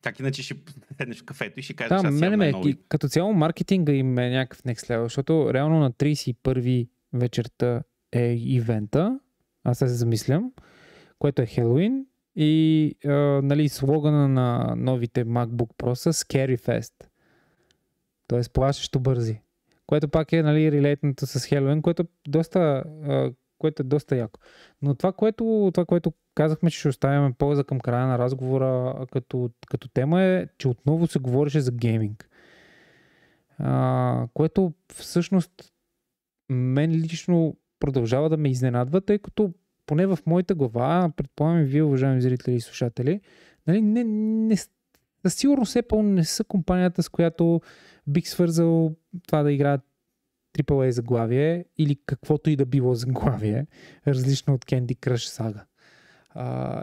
Как иначе ще седнеш в кафето и ще кажеш, аз имам най-нови.
Като цяло маркетинга им е някакъв next level, защото реално на 31 вечерта е ивента, аз се замислям, което е Хелоуин и нали, слогана на новите MacBook Pro са Scary Fest. т.е. плашещо бързи. Което пак е, нали, релейтното с Halloween, което е доста яко. Но това, което казахме, че ще оставяме полза към края на разговора като тема е, че отново се говореше за гейминг. Което всъщност мен лично продължава да ме изненадва, тъй като поне в моята глава, предполагам и вие, уважаеми зрители и слушатели, нали, със сигурност Apple не са компанията, с която бих свързал това да играят AAA заглавие или каквото и да било заглавие, различно от Candy Crush Saga.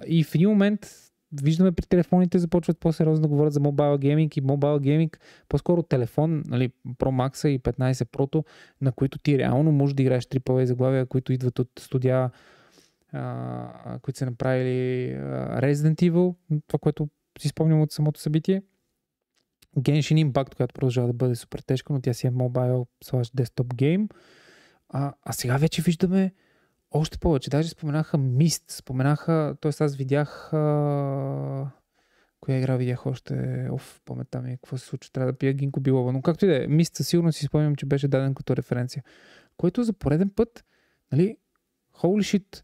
И в един момент виждаме при телефоните започват по-сериозно да говорят за мобайл гейминг и мобайл гейминг, по-скоро телефон, нали, Pro Max и 15 Pro, на които ти реално можеш да играеш AAA заглавия, които идват от студия, които са направили Resident Evil, това, което си спомням от самото събитие. Genshin Impact, която продължава да бъде супер тежка, но тя си е mobile/desktop гейм. А сега вече виждаме още повече. Даже споменаха Myst, т.е. аз видях коя игра видях още, паметта ми, какво се случва, трябва да пия гинко билова, но както и да е, Myst със сигурност си спомням, че беше даден като референция, който за пореден път, нали, holy shit,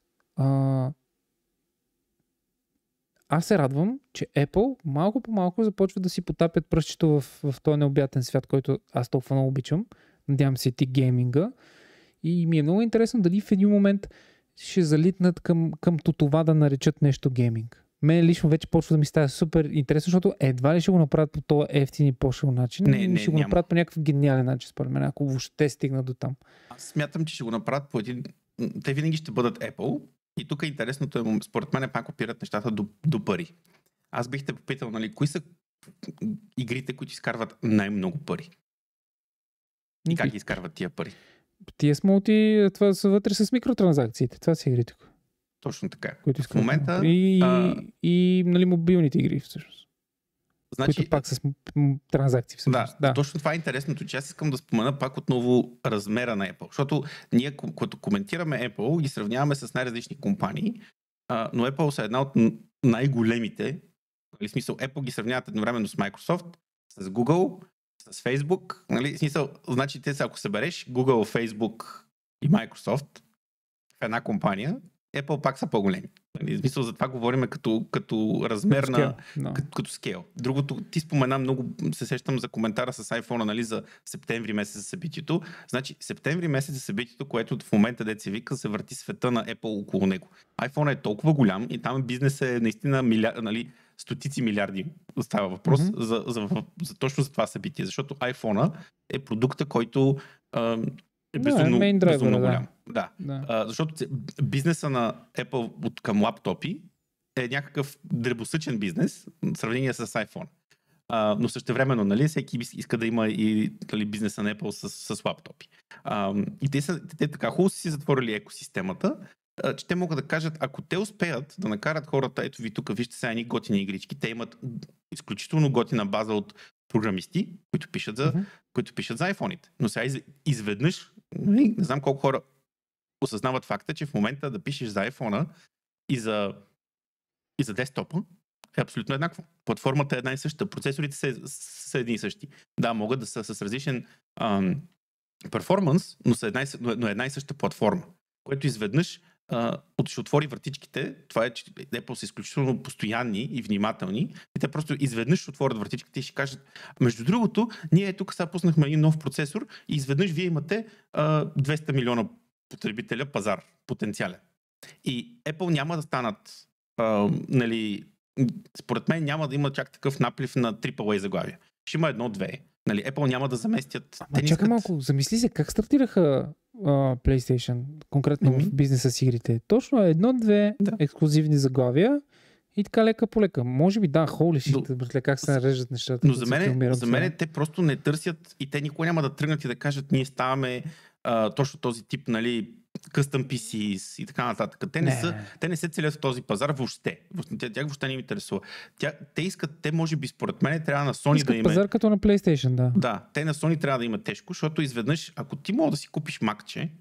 аз се радвам, че Apple малко по малко започва да си потапят пръстчето в този необятен свят, който аз толкова много обичам. Надявам се ти гейминга. И ми е много интересно дали в един момент ще залитнат към това да наречат нещо гейминг. Мен лично вече почва да ми става супер интересно, защото едва ли ще го направят по този ефтин и пошъл начин. Не, ще го направят по някакъв гениален начин, според мен, ако въобще стигна до там.
Аз смятам, че ще го направят по един... Те винаги ще бъдат Apple. И тук е интересното, според мен пак опират нещата до пари. Аз бих те попитал, нали, кои са игрите, които изкарват най-много пари? И как ги изкарват тия пари?
Тия с това са вътре с микротранзакциите. Това са игрите.
Точно така.
Които
в момента...
И нали, мобилните игри всъщност.
Значи,
които пак с транзакции всъщност.
Да, точно това е интересното, че аз искам да спомена пак отново размера на Apple. Защото ние, когато коментираме Apple, ги сравняваме с най-различни компании, но Apple са една от най-големите. В смисъл, Apple ги сравняват едновременно с Microsoft, с Google, с Facebook. Нали? В смисъл, значи те са, ако събереш Google, Facebook и Microsoft в една компания, Apple пак са по-големи. В смисъл, за това говорим като размер на... Като скейл. Другото, ти спомена много, се сещам за коментара с iPhone, нали, за септември месец за събитието. Значи, септември месец за събитието, което в момента, дет се вика, се върти света на Apple около него. iPhone е толкова голям и там бизнесът е наистина нали, стотици милиарди. Става въпрос за точно за това събитие. Защото iPhone е продукта, който е безумно голям. Да. Защото бизнеса на Apple към лаптопи е някакъв дребосъчен бизнес в сравнение с iPhone. Но същевременно, нали, всеки иска да има и нали, бизнеса на Apple с лаптопи. И те така хубаво си затворили екосистемата, че те могат да кажат, ако те успеят да накарат хората, ето ви тук, вижте сега едни готини игрички, те имат изключително готина база от програмисти, които пишат за iPhone-ите. Но сега изведнъж, не знам колко хора осъзнават факта, че в момента да пишеш за iPhone-а и за десктопа е абсолютно еднакво. Платформата е една и съща, процесорите са едни и същи. Да, могат да са с различен перформанс, но една и съща платформа, което изведнъж ще отвори вратичките. Това е, че Apple са изключително постоянни и внимателни и те просто изведнъж ще отворят вратичките и ще кажат, между другото, ние тук сега пуснахме един нов процесор и изведнъж вие имате 200 милиона потребителя пазар, потенциален. И Apple няма да станат нали, според мен няма да има чак такъв наплив на AAA заглавия. Ще има едно-две. Нали, Apple няма да заместят.
Чакай малко, замисли се, как стартираха PlayStation, конкретно в бизнеса с игрите? Точно едно-две ексклюзивни заглавия и така лека по лека. Може би да, holy shit, братле, как се нареждат нещата.
Но за мен те просто не търсят и те никога няма да тръгнат и да кажат, ние ставаме точно този тип, нали, custom PCs и така нататък. Те не се целят в този пазар въобще. Тях въобще не им интересува. Те може би според мен трябва на Sony да има...
пазар като на PlayStation, да.
Да, те на Sony трябва да има тежко, защото изведнъж, ако ти мога да си купиш макче,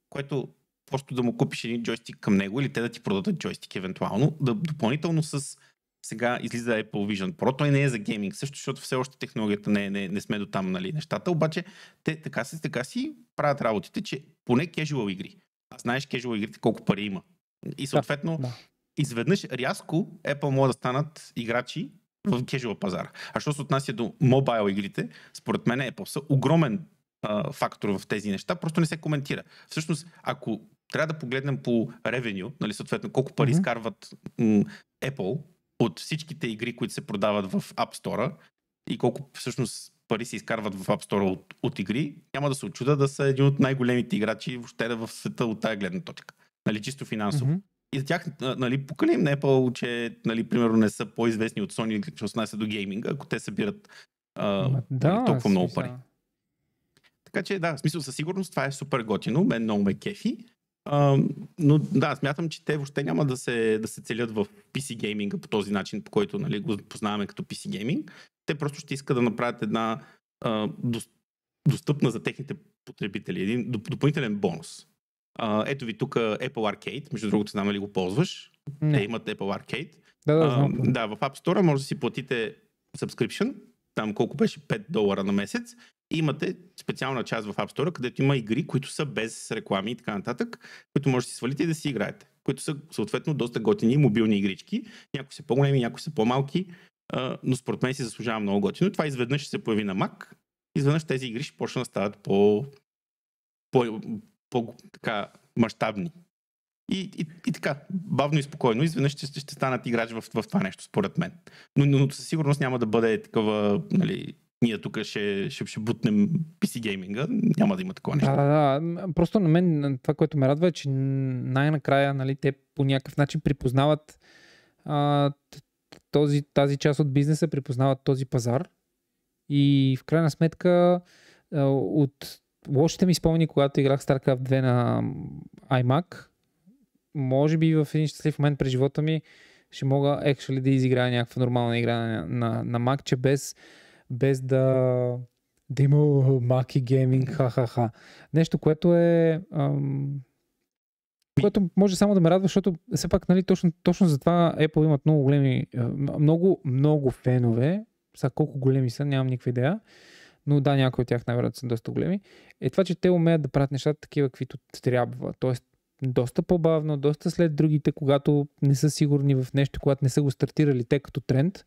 което просто да му купиш един джойстик към него или те да ти продадат джойстик евентуално, допълнително с сега излиза Apple Vision Pro. Той не е за гейминг, също, защото все още технологията не сме до там, нали, нещата. Обаче те така си правят работите, че поне casual игри. А знаеш casual игрите колко пари има. И съответно, изведнъж рязко Apple могат да станат играчи в casual пазара. А що се отнася до мобайл игрите, според мен Apple са огромен фактор в тези неща, просто не се коментира. Всъщност, ако трябва да погледнем по revenue, нали, съответно колко пари изкарват Apple от всичките игри, които се продават в App Store и колко всъщност пари се изкарват в App Store от игри, няма да се очуда да са един от най-големите играчи въобще в света от тази гледна точка. Нали, чисто финансово. И за тях, нали, покалим на Apple, че, нали, примерно не са по-известни от Sony, че отнася до гейминга, ако те събират толкова много пари. Така че да, в смисъл със сигурност това е супер готино, мен много ме кефи. Но да, смятам, че те въобще няма да се целят в PC гейминга по този начин, по който, нали, го познаваме като PC гейминг. Те просто ще искат да направят една достъпна за техните потребители, един допълнителен бонус. Ето ви тук Apple Arcade, между другото, знам ли го ползваш. Те имат Apple Arcade. Да, в App Store може да си платите subscription, там колко беше $5 на месец. И имате специална част в App Store, където има игри, които са без реклами и така нататък, които може да си свалите и да си играете, които са съответно доста готини мобилни игрички. Някои са по-големи, някои са по-малки, но според мен си заслужава много готино. Това изведнъж ще се появи на Mac, изведнъж тези игри ще почнат да стават така мащабни. И така, бавно и спокойно, изведнъж ще станат играч в това нещо, според мен. Но със сигурност няма да бъде такова, нали, ние тук ще бутнем PC гейминга, няма да има такова нещо.
Да. Просто на мен това, което ме радва е, че най-накрая, нали, те по някакъв начин припознават тази част от бизнеса, припознават този пазар и в крайна сметка от лошите ми спомени, когато играх StarCraft 2 на iMac, може би в един щастлив момент през живота ми ще мога actually да изиграя някаква нормална игра на Mac, че без да има маки гейминг, ха-ха-ха. Нещо, което е което може само да ме радва, защото все пак, нали, точно за това Apple имат много големи, много фенове. Сега колко големи са, нямам никаква идея. Но да, някои от тях най-вероятно са доста големи. Е това, че те умеят да правят нещата такива, каквито трябва. Тоест, доста по-бавно, доста след другите, когато не са сигурни в нещо, когато не са го стартирали те като тренд.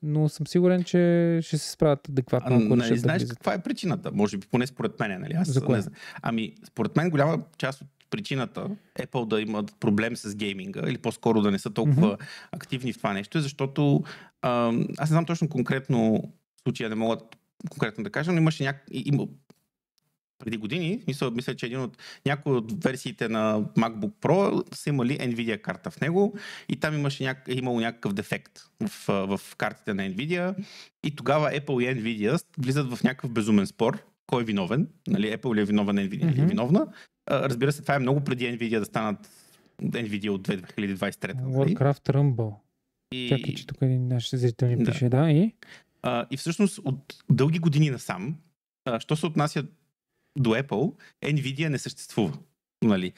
Но съм сигурен, че ще се справят адекватно.
Знаеш каква е причината? Може би поне според мен, нали?
За кое?
Ами, според мен голяма част от причината Apple да имат проблем с гейминга или по-скоро да не са толкова активни в това нещо е, защото аз не знам точно конкретно случая, не мога конкретно да кажа, но имаше преди години, мисля, че някои от версиите на MacBook Pro са имали NVIDIA карта в него и там имало някакъв дефект в картите на NVIDIA и тогава Apple и NVIDIA влизат в някакъв безумен спор. Кой е виновен? Нали, Apple ли е виновен, NVIDIA ли е виновна? Разбира се, това е много преди NVIDIA да станат NVIDIA от 2023.
Warcraft Rumble. Чакай, че тук един наш зрител ни пише, да.
И всъщност от дълги години насам, що се отнася до Apple, NVIDIA не съществува. Нали.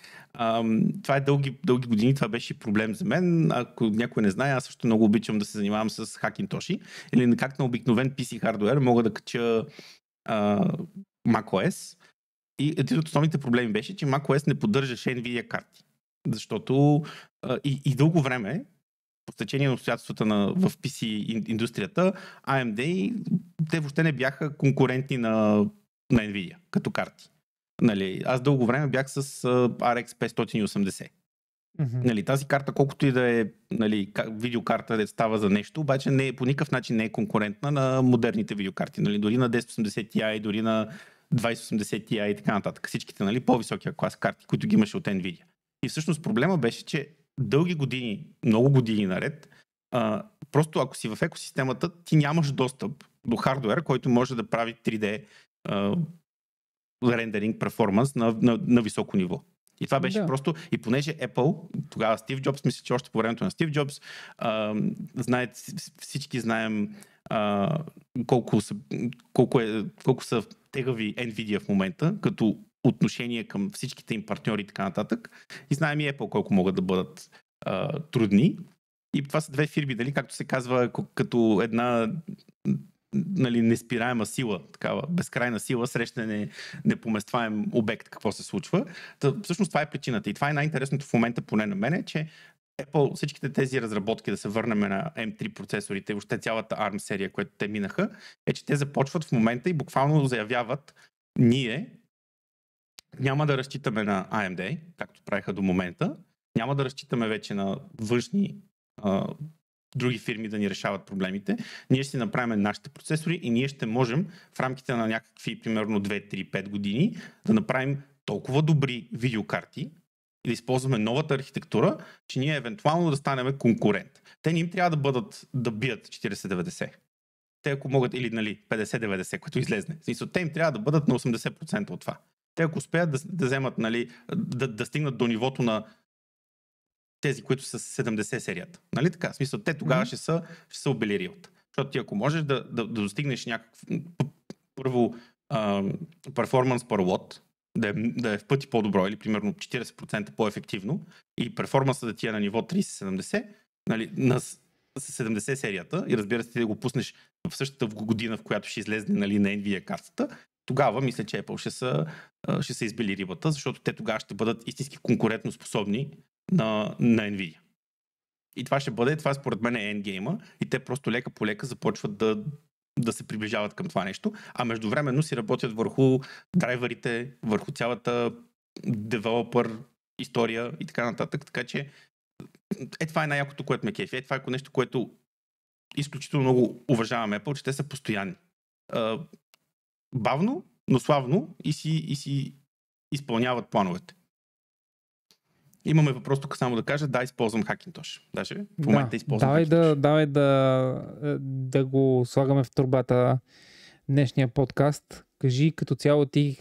Това е дълги години, това беше проблем за мен. Ако някой не знае, аз също много обичам да се занимавам с Hackintosh или как на обикновен PC хардуер мога да кача macOS. И един от основните проблеми беше, че macOS не поддържаше NVIDIA карти. Защото и дълго време, по течение на обстоятелствата в PC индустрията, AMD те въобще не бяха конкурентни на NVIDIA като карти. Нали, аз дълго време бях с RX 580. Нали, тази карта, колкото и да е, нали, видеокарта да става за нещо, обаче по никакъв начин не е конкурентна на модерните видеокарти. Нали, дори на 1080 Ti, дори на 2080 Ti и така нататък. Всичките, нали, по-високия клас карти, които ги имаше от NVIDIA. И всъщност проблема беше, че дълги години, много години наред, просто ако си в екосистемата, ти нямаш достъп до хардуер, който може да прави 3D рендеринг перформанс на високо ниво. И това беше просто, и понеже Apple, тогава Стив Джобс, мисля, че още по времето на Стив Джобс, всички знаем колко са тегави NVIDIA в момента, като отношение към всичките им партньори и така нататък. И знаем и Apple колко могат да бъдат трудни. И това са две фирми, дали, както се казва, като една неспираема сила, такава безкрайна сила, среща непоместваем обект, какво се случва. Всъщност това е причината. И това е най-интересното в момента, поне на мен, че Apple, всичките тези разработки, да се върнем на M3 процесорите, въобще цялата ARM серия, която те минаха, е, че те започват в момента и буквално заявяват, ние няма да разчитаме на AMD, както правиха до момента, няма да разчитаме вече на външни други фирми да ни решават проблемите. Ние ще си направим нашите процесори и ние ще можем в рамките на някакви, примерно 2, 3, 5 години да направим толкова добри видеокарти и да използваме новата архитектура, че ние евентуално да станем конкурент. Те не им трябва да бият 4090. Те ако могат, или 5090, което излезне. В смисъл, те им трябва да бъдат на 80% от това. Те ако успеят да вземат, да стигнат до нивото на тези, които са 70 серията. Нали така? В смисъл, те тогава ще са обелириват. Защото ти ако можеш да достигнеш някакъв първо перформанс per watt, да е в пъти по-добро или примерно 40% по-ефективно и перформансът да ти е на ниво 30-70, нали, на 70 серията и разбира се, ти да го пуснеш в същата година, в която ще излезне, нали, на NVIDIA картата, тогава мисля, че Apple ще се избели рибата, защото те тогава ще бъдат истински конкурентно способни на NVIDIA. И това ще бъде, това според мен е ендгейма и те просто лека по лека започват да се приближават към това нещо, а междувременно си работят върху драйверите, върху цялата девелопър история и така нататък, така че това е най-якото, което ме кефи. Това е нещо, което изключително много уважавам Apple, че те са постоянни. Бавно, но славно и си изпълняват плановете. Имаме въпрос тук само да кажа, използвам Hackintosh. Даже в момента използвам Hackintosh.
Давай да го слагаме в турбата днешния подкаст. Кажи като цяло ти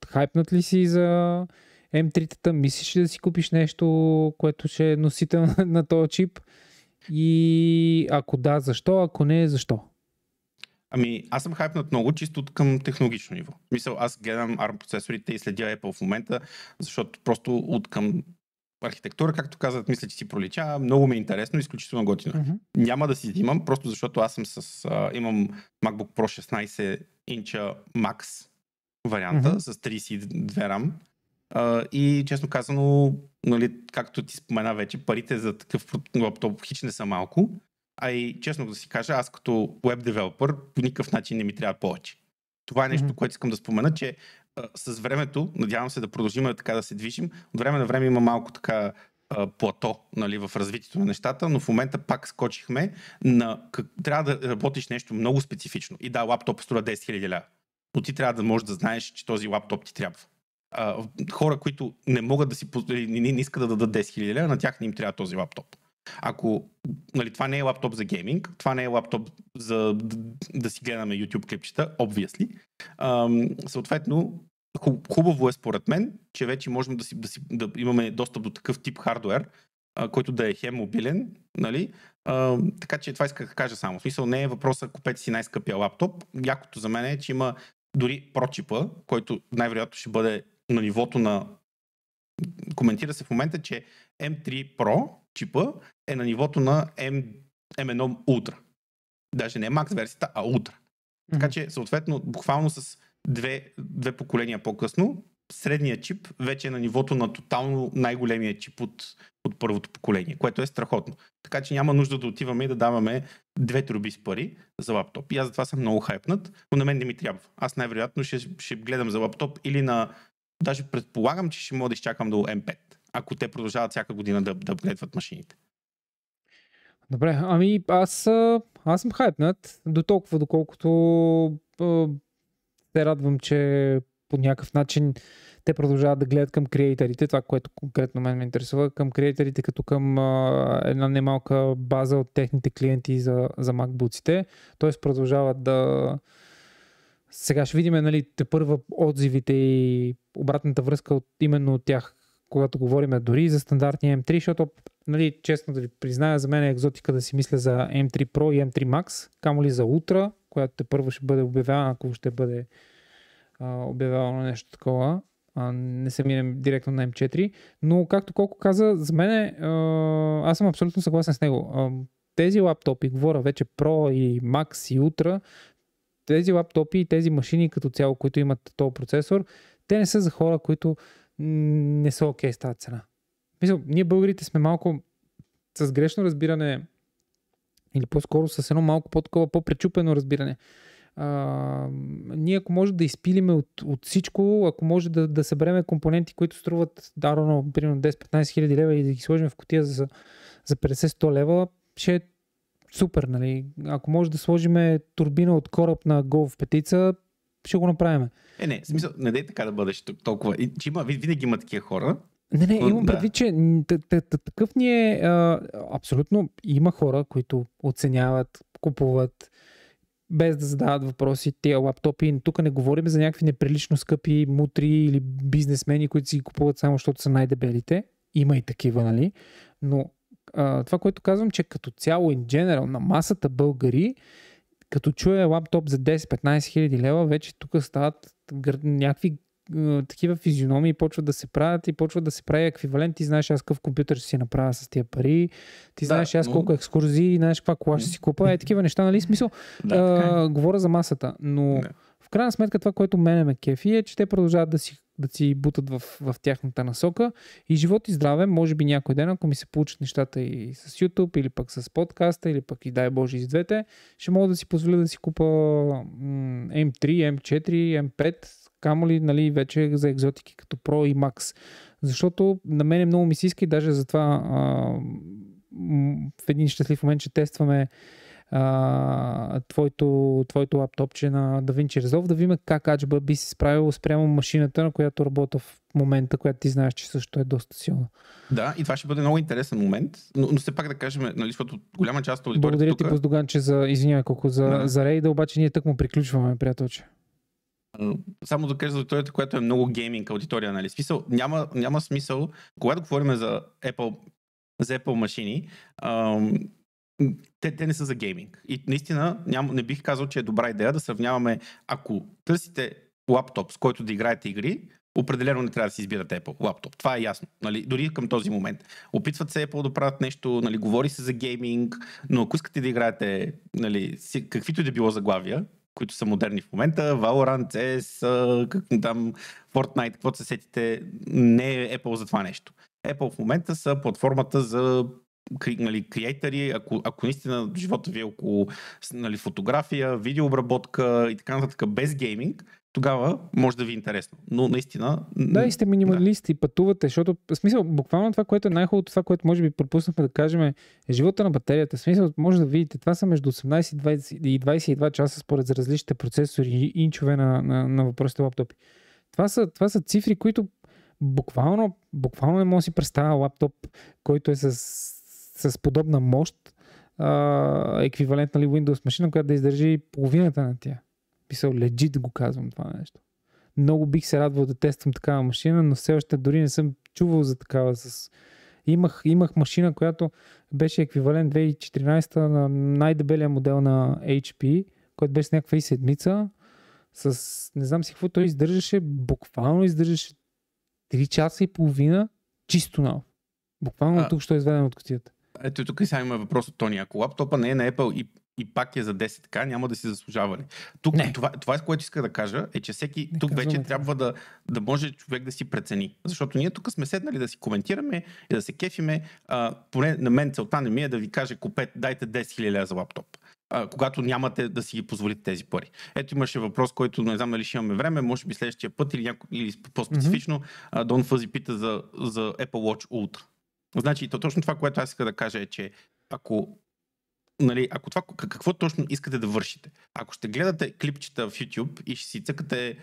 хайпнат ли си за M3-тата? Мислиш ли да си купиш нещо, което ще е носител на този чип? И ако да, защо? Ако не, защо?
Аз съм хайпнат много, чисто към технологично ниво. Мисля, аз гледам ARM процесорите и следя Apple в момента, защото просто от към архитектура, както казват, мисля, че си пролича. Много ми е интересно, изключително готино.
Mm-hmm.
Няма да си взимам, просто защото аз съм имам MacBook Pro 16 инча Max варианта с 32 RAM. И честно казано, нали, както ти спомена вече, парите за такъв лаптоп хич не са малко. А и честно да си кажа, аз като web девелопър по никакъв начин не ми трябва повече. Това е нещо, което искам да спомена, че с времето, надявам се да продължим така да се движим, от време на време има малко така плато, нали, в развитието на нещата, но в момента пак скочихме трябва да работиш нещо много специфично. И да, лаптоп струва 10 000 лева, но ти трябва да можеш да знаеш, че този лаптоп ти трябва. Хора, които не могат да си не искат да дадат 10 000 лева, на тях не им трябва този лаптоп. Ако, нали, това не е лаптоп за гейминг, това не е лаптоп за да си гледаме YouTube клипчета, obviously. Съответно, хубаво е според мен, че вече можем да имаме достъп до такъв тип хардуер, който да е хем мобилен, нали? Така че това исках да кажа само. В смисъл не е въпроса, купете си най-скъпия лаптоп. Якото за мен е, че има дори прочипа, който най-вероятно ще бъде на нивото на... Коментира се в момента, че M3 Pro чипа е на нивото на M1 Ultra. Даже не Max версията, а Ultra. Така че, съответно, буквално с две поколения по-късно, средният чип вече е на нивото на тотално най-големия чип от първото поколение, което е страхотно. Така че няма нужда да отиваме и да даваме 2 труби с пари за лаптоп. И аз затова съм много хайпнат, но на мен не ми трябва. Аз най-вероятно ще гледам за лаптоп или даже предполагам, че ще мога да изчакам до M5, ако те продължават всяка година да апгрейдват машините.
Добре, аз съм хайпнат до толкова, доколкото се радвам, че по някакъв начин те продължават да гледат към креаторите, това, което конкретно мен ме интересува, към креаторите като към една немалка база от техните клиенти за MacBook-ите. Т.е. продължават да... Сега ще видим, нали, тепърва отзивите и обратната връзка именно от тях, когато говорим дори за стандартния M3, защото, нали, честно да ви призная, за мен е екзотика да си мисля за M3 Pro и M3 Max, камо ли за Ultra, която тепърва ще бъде обявявана, ако ще бъде обявявано нещо такова. не се минем директно на M4, но както Колко каза, за мен аз съм абсолютно съгласен с него. Тези лаптопи, говоря вече Pro и Max и Ultra, тези лаптопи и тези машини като цяло, които имат този процесор, те не са за хора, които не са окей с тази цена. Мисля, ние българите сме малко с грешно разбиране или по-скоро с едно малко по-такова по-пречупено разбиране. Ние ако може да изпилиме от всичко, ако може да събереме компоненти, които струват примерно 10-15 хиляди лева и да ги сложим в кутия за 50-100 лева, ще е супер, нали? Ако може да сложим турбина от кораб на голф петица, ще го направим.
Не, смисъл, не дай така да бъдеш толкова. Че винаги има такива хора.
Не, имам предвид, че такъв ни е абсолютно има хора, които оценяват, купуват, без да задават въпроси тия лаптопи. Тук не говорим за някакви неприлично скъпи мутри или бизнесмени, които си ги купуват само защото са най-дебелите. Има и такива, нали? Но това, което казвам, че като цяло in general на масата българи, като чуе лаптоп за 10-15 хиляди лева, вече тук стават някакви такива физиономии почват да се правят и почват да се прави еквивалент. Ти знаеш аз какъв компютър ще си направя с тия пари, ти знаеш аз колко екскурзии, знаеш каква кола ще си купа, такива неща, нали? Смисъл, говоря за масата, но в крайна сметка това, което мене ме кефи е, че те продължават да си бутат в тяхната насока и живот и здраве, може би някой ден, ако ми се получат нещата и с YouTube, или пък с подкаста, или пък и дай Боже и с двете, ще мога да си позволя да си купа M3, M4, M5, камо ли, нали, вече за екзотики като Pro и Max. Защото на мен много ми се иска и даже затова в един щастлив момент ще тестваме твоето лаптопче на DaVinci Resolve, да видим как Aджба би се справил спрямо машината, на която работя в момента, която ти знаеш, че също е доста силна.
Да, и това ще бъде много интересен момент, но все пак да кажем, нали, защото голяма част от аудиторията.
Благодаря ти, Боздоганче, за колко за рейда, обаче ние тък му приключваме, приятелче.
Само да кажа за аудиторията, която е много гейминг аудитория, нали? Смисъл, няма смисъл, когато говорим за Apple машини, те не са за гейминг. И наистина не бих казал, че е добра идея да сравняваме, ако търсите лаптоп, с който да играете игри, определено не трябва да си избирате Apple лаптоп. Това е ясно. Нали? Дори към този момент. Опитват се Apple да правят нещо, нали, говори се за гейминг, но ако искате да играете, нали, каквито и да било заглавия, които са модерни в момента, Valorant, CS, там, Fortnite, каквото се сетите, не е Apple за това нещо. Apple в момента са платформата за креатори, ако наистина живота ви е около, нали, фотография, видеообработка и така нататък, без гейминг, тогава може да ви е интересно. Но наистина...
Да, и сте минималисти, пътувате, защото в смисъл, буквално това, което е най-хубавото, това, което може би пропуснахме да кажем, е живота на батерията. В смисъл, може да видите, това са между 18 и 22 часа според различните процесори и инчове на въпросите лаптопи. Това са цифри, които буквално не мога да си представя лаптоп, който е с подобна мощ, еквивалент на Windows машина, която да издържи половината на тя. Писал legit да го казвам това нещо. Много бих се радвал да тествам такава машина, но все още дори не съм чувал за такава. Имах машина, която беше еквивалент 2014 на най-дебелия модел на HP, който беше с някаква i7, с не знам си какво той издържаше, буквално издържаше 3 часа и половина чисто нов. Буквално тук ще е изведен от кутията.
Ето и тук сега има въпрос от Тони. Ако лаптопа не е на Apple и пак е за 10к, няма да си заслужава ли? Тук това, което иска да кажа, е, че всеки тук вече трябва да може човек да си прецени. Защото ние тук сме седнали да си коментираме и да се кефиме. Поне на мен целта не ми е да ви кажа, дайте 10 000 лева за лаптоп. Когато нямате да си ги позволите тези пари. Ето имаше въпрос, който не знам дали ще имаме време, може би следващия път или по-специфично. Дон Фъзи пита за Apple Watch Ultra. Значи, точно това, което аз иска да кажа е, че ако това, какво точно искате да вършите? Ако ще гледате клипчета в YouTube и ще си цъкате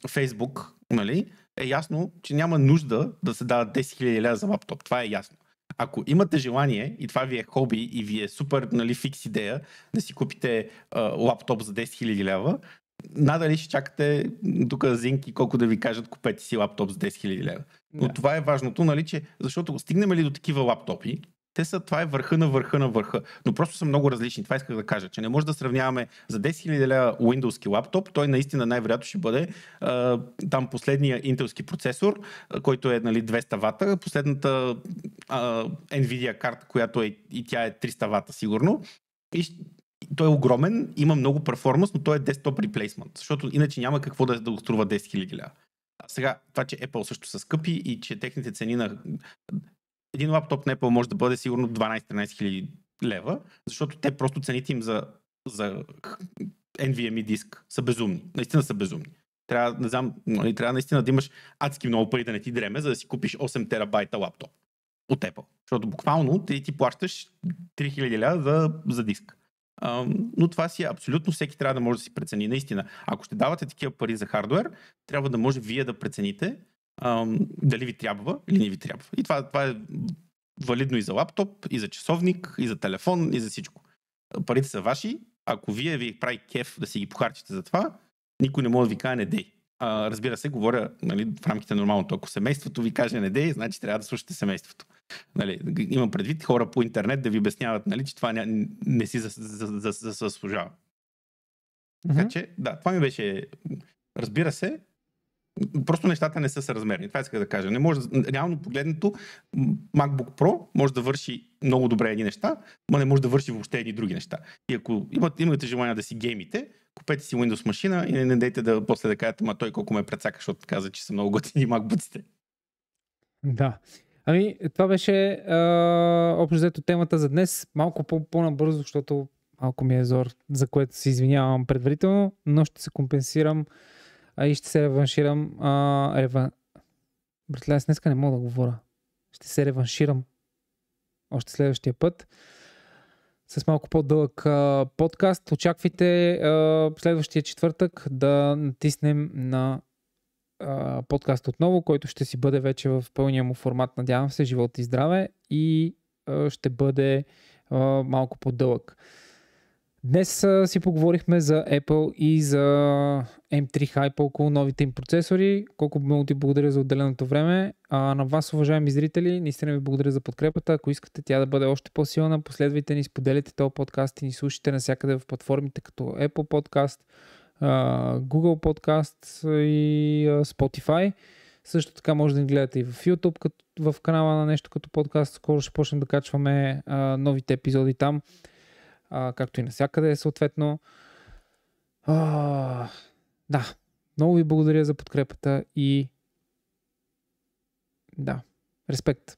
Facebook, нали, е ясно, че няма нужда да се дават 10 000 лева за лаптоп. Това е ясно. Ако имате желание и това ви е хоби и ви е супер, нали, фикс идея да си купите лаптоп за 10 000 лева, надали ще чакате тук зинки колко да ви кажат купете си лаптоп за 10 000 лева. Но това е важното, нали, че защото стигнем ли до такива лаптопи, Това е върха на върха на върха, но просто са много различни. Това исках да кажа, че не може да сравняваме за 10 000 лева Windows-ки лаптоп, той наистина най-вероятно ще бъде там последния интелски процесор, който е 200 вата, последната Nvidia карта, която и тя е 300 вата сигурно. И той е огромен, има много перформанс, но той е desktop replacement, защото иначе няма какво да струва 10 000 лева. А сега, това, че Apple също са скъпи и че техните цени на един лаптоп на Apple може да бъде сигурно 12-13 хиляди лева, защото те просто цените им за NVMe диск са безумни. Наистина са безумни. Трябва, не знам, трябва наистина да имаш адски много пари да не ти дреме, за да си купиш 8 терабайта лаптоп от Apple. Защото буквално ти плащаш 3000 лева за диск. Но това си абсолютно всеки трябва да може да си прецени. Наистина, ако ще давате такива пари за хардуер, трябва да може вие да прецените дали ви трябва или не ви трябва. И това е валидно и за лаптоп, и за часовник, и за телефон, и за всичко. Парите са ваши. Ако вие ви прави кеф да си ги похарчите за това, никой не може да ви каже не дей. Разбира се, говоря в рамките на нормалното. Ако семейството ви каже не дей, значи трябва да слушате семейството. Имам предвид хора по интернет да ви обясняват, че това не си заслужава. Така че, да, това ми беше... Разбира се, просто нещата не са съразмерни. Това исках да кажа. Не може, реално погледнато, MacBook Pro може да върши много добре едни неща, но не може да върши въобще едни други неща. И ако имате желание да си геймите, купете си Windows машина и не дайте после да кажете, той колко ме прецака, защото каза, че са много готини MacBook-ците.
Да. Това беше общо взето темата за днес. Малко по-набързо, защото малко ми е зор, за което се извинявам предварително, но ще се компенсирам и ще се реванширам. Братле, аз днеска не мога да говоря. Ще се реванширам още следващия път с малко по-дълъг подкаст. Очаквайте следващия четвъртък да натиснем на подкаст отново, който ще си бъде вече в пълния му формат, надявам се, живот и здраве, и ще бъде малко по-дълъг. Днес си поговорихме за Apple и за M3 Hype около новите им процесори. Колко много ти благодаря за отделеното време. На вас, уважаеми зрители, наистина ви благодаря за подкрепата. Ако искате тя да бъде още по-силна, последвайте ни, споделяйте този подкаст и ни слушайте навсякъде в платформите като Apple Podcast, Google Podcast и Spotify. Също така може да ни гледате и в YouTube, в канала на нещо като подкаст. Скоро ще почнем да качваме новите епизоди там, както и навсякъде съответно. Да, много ви благодаря за подкрепата и да, респект.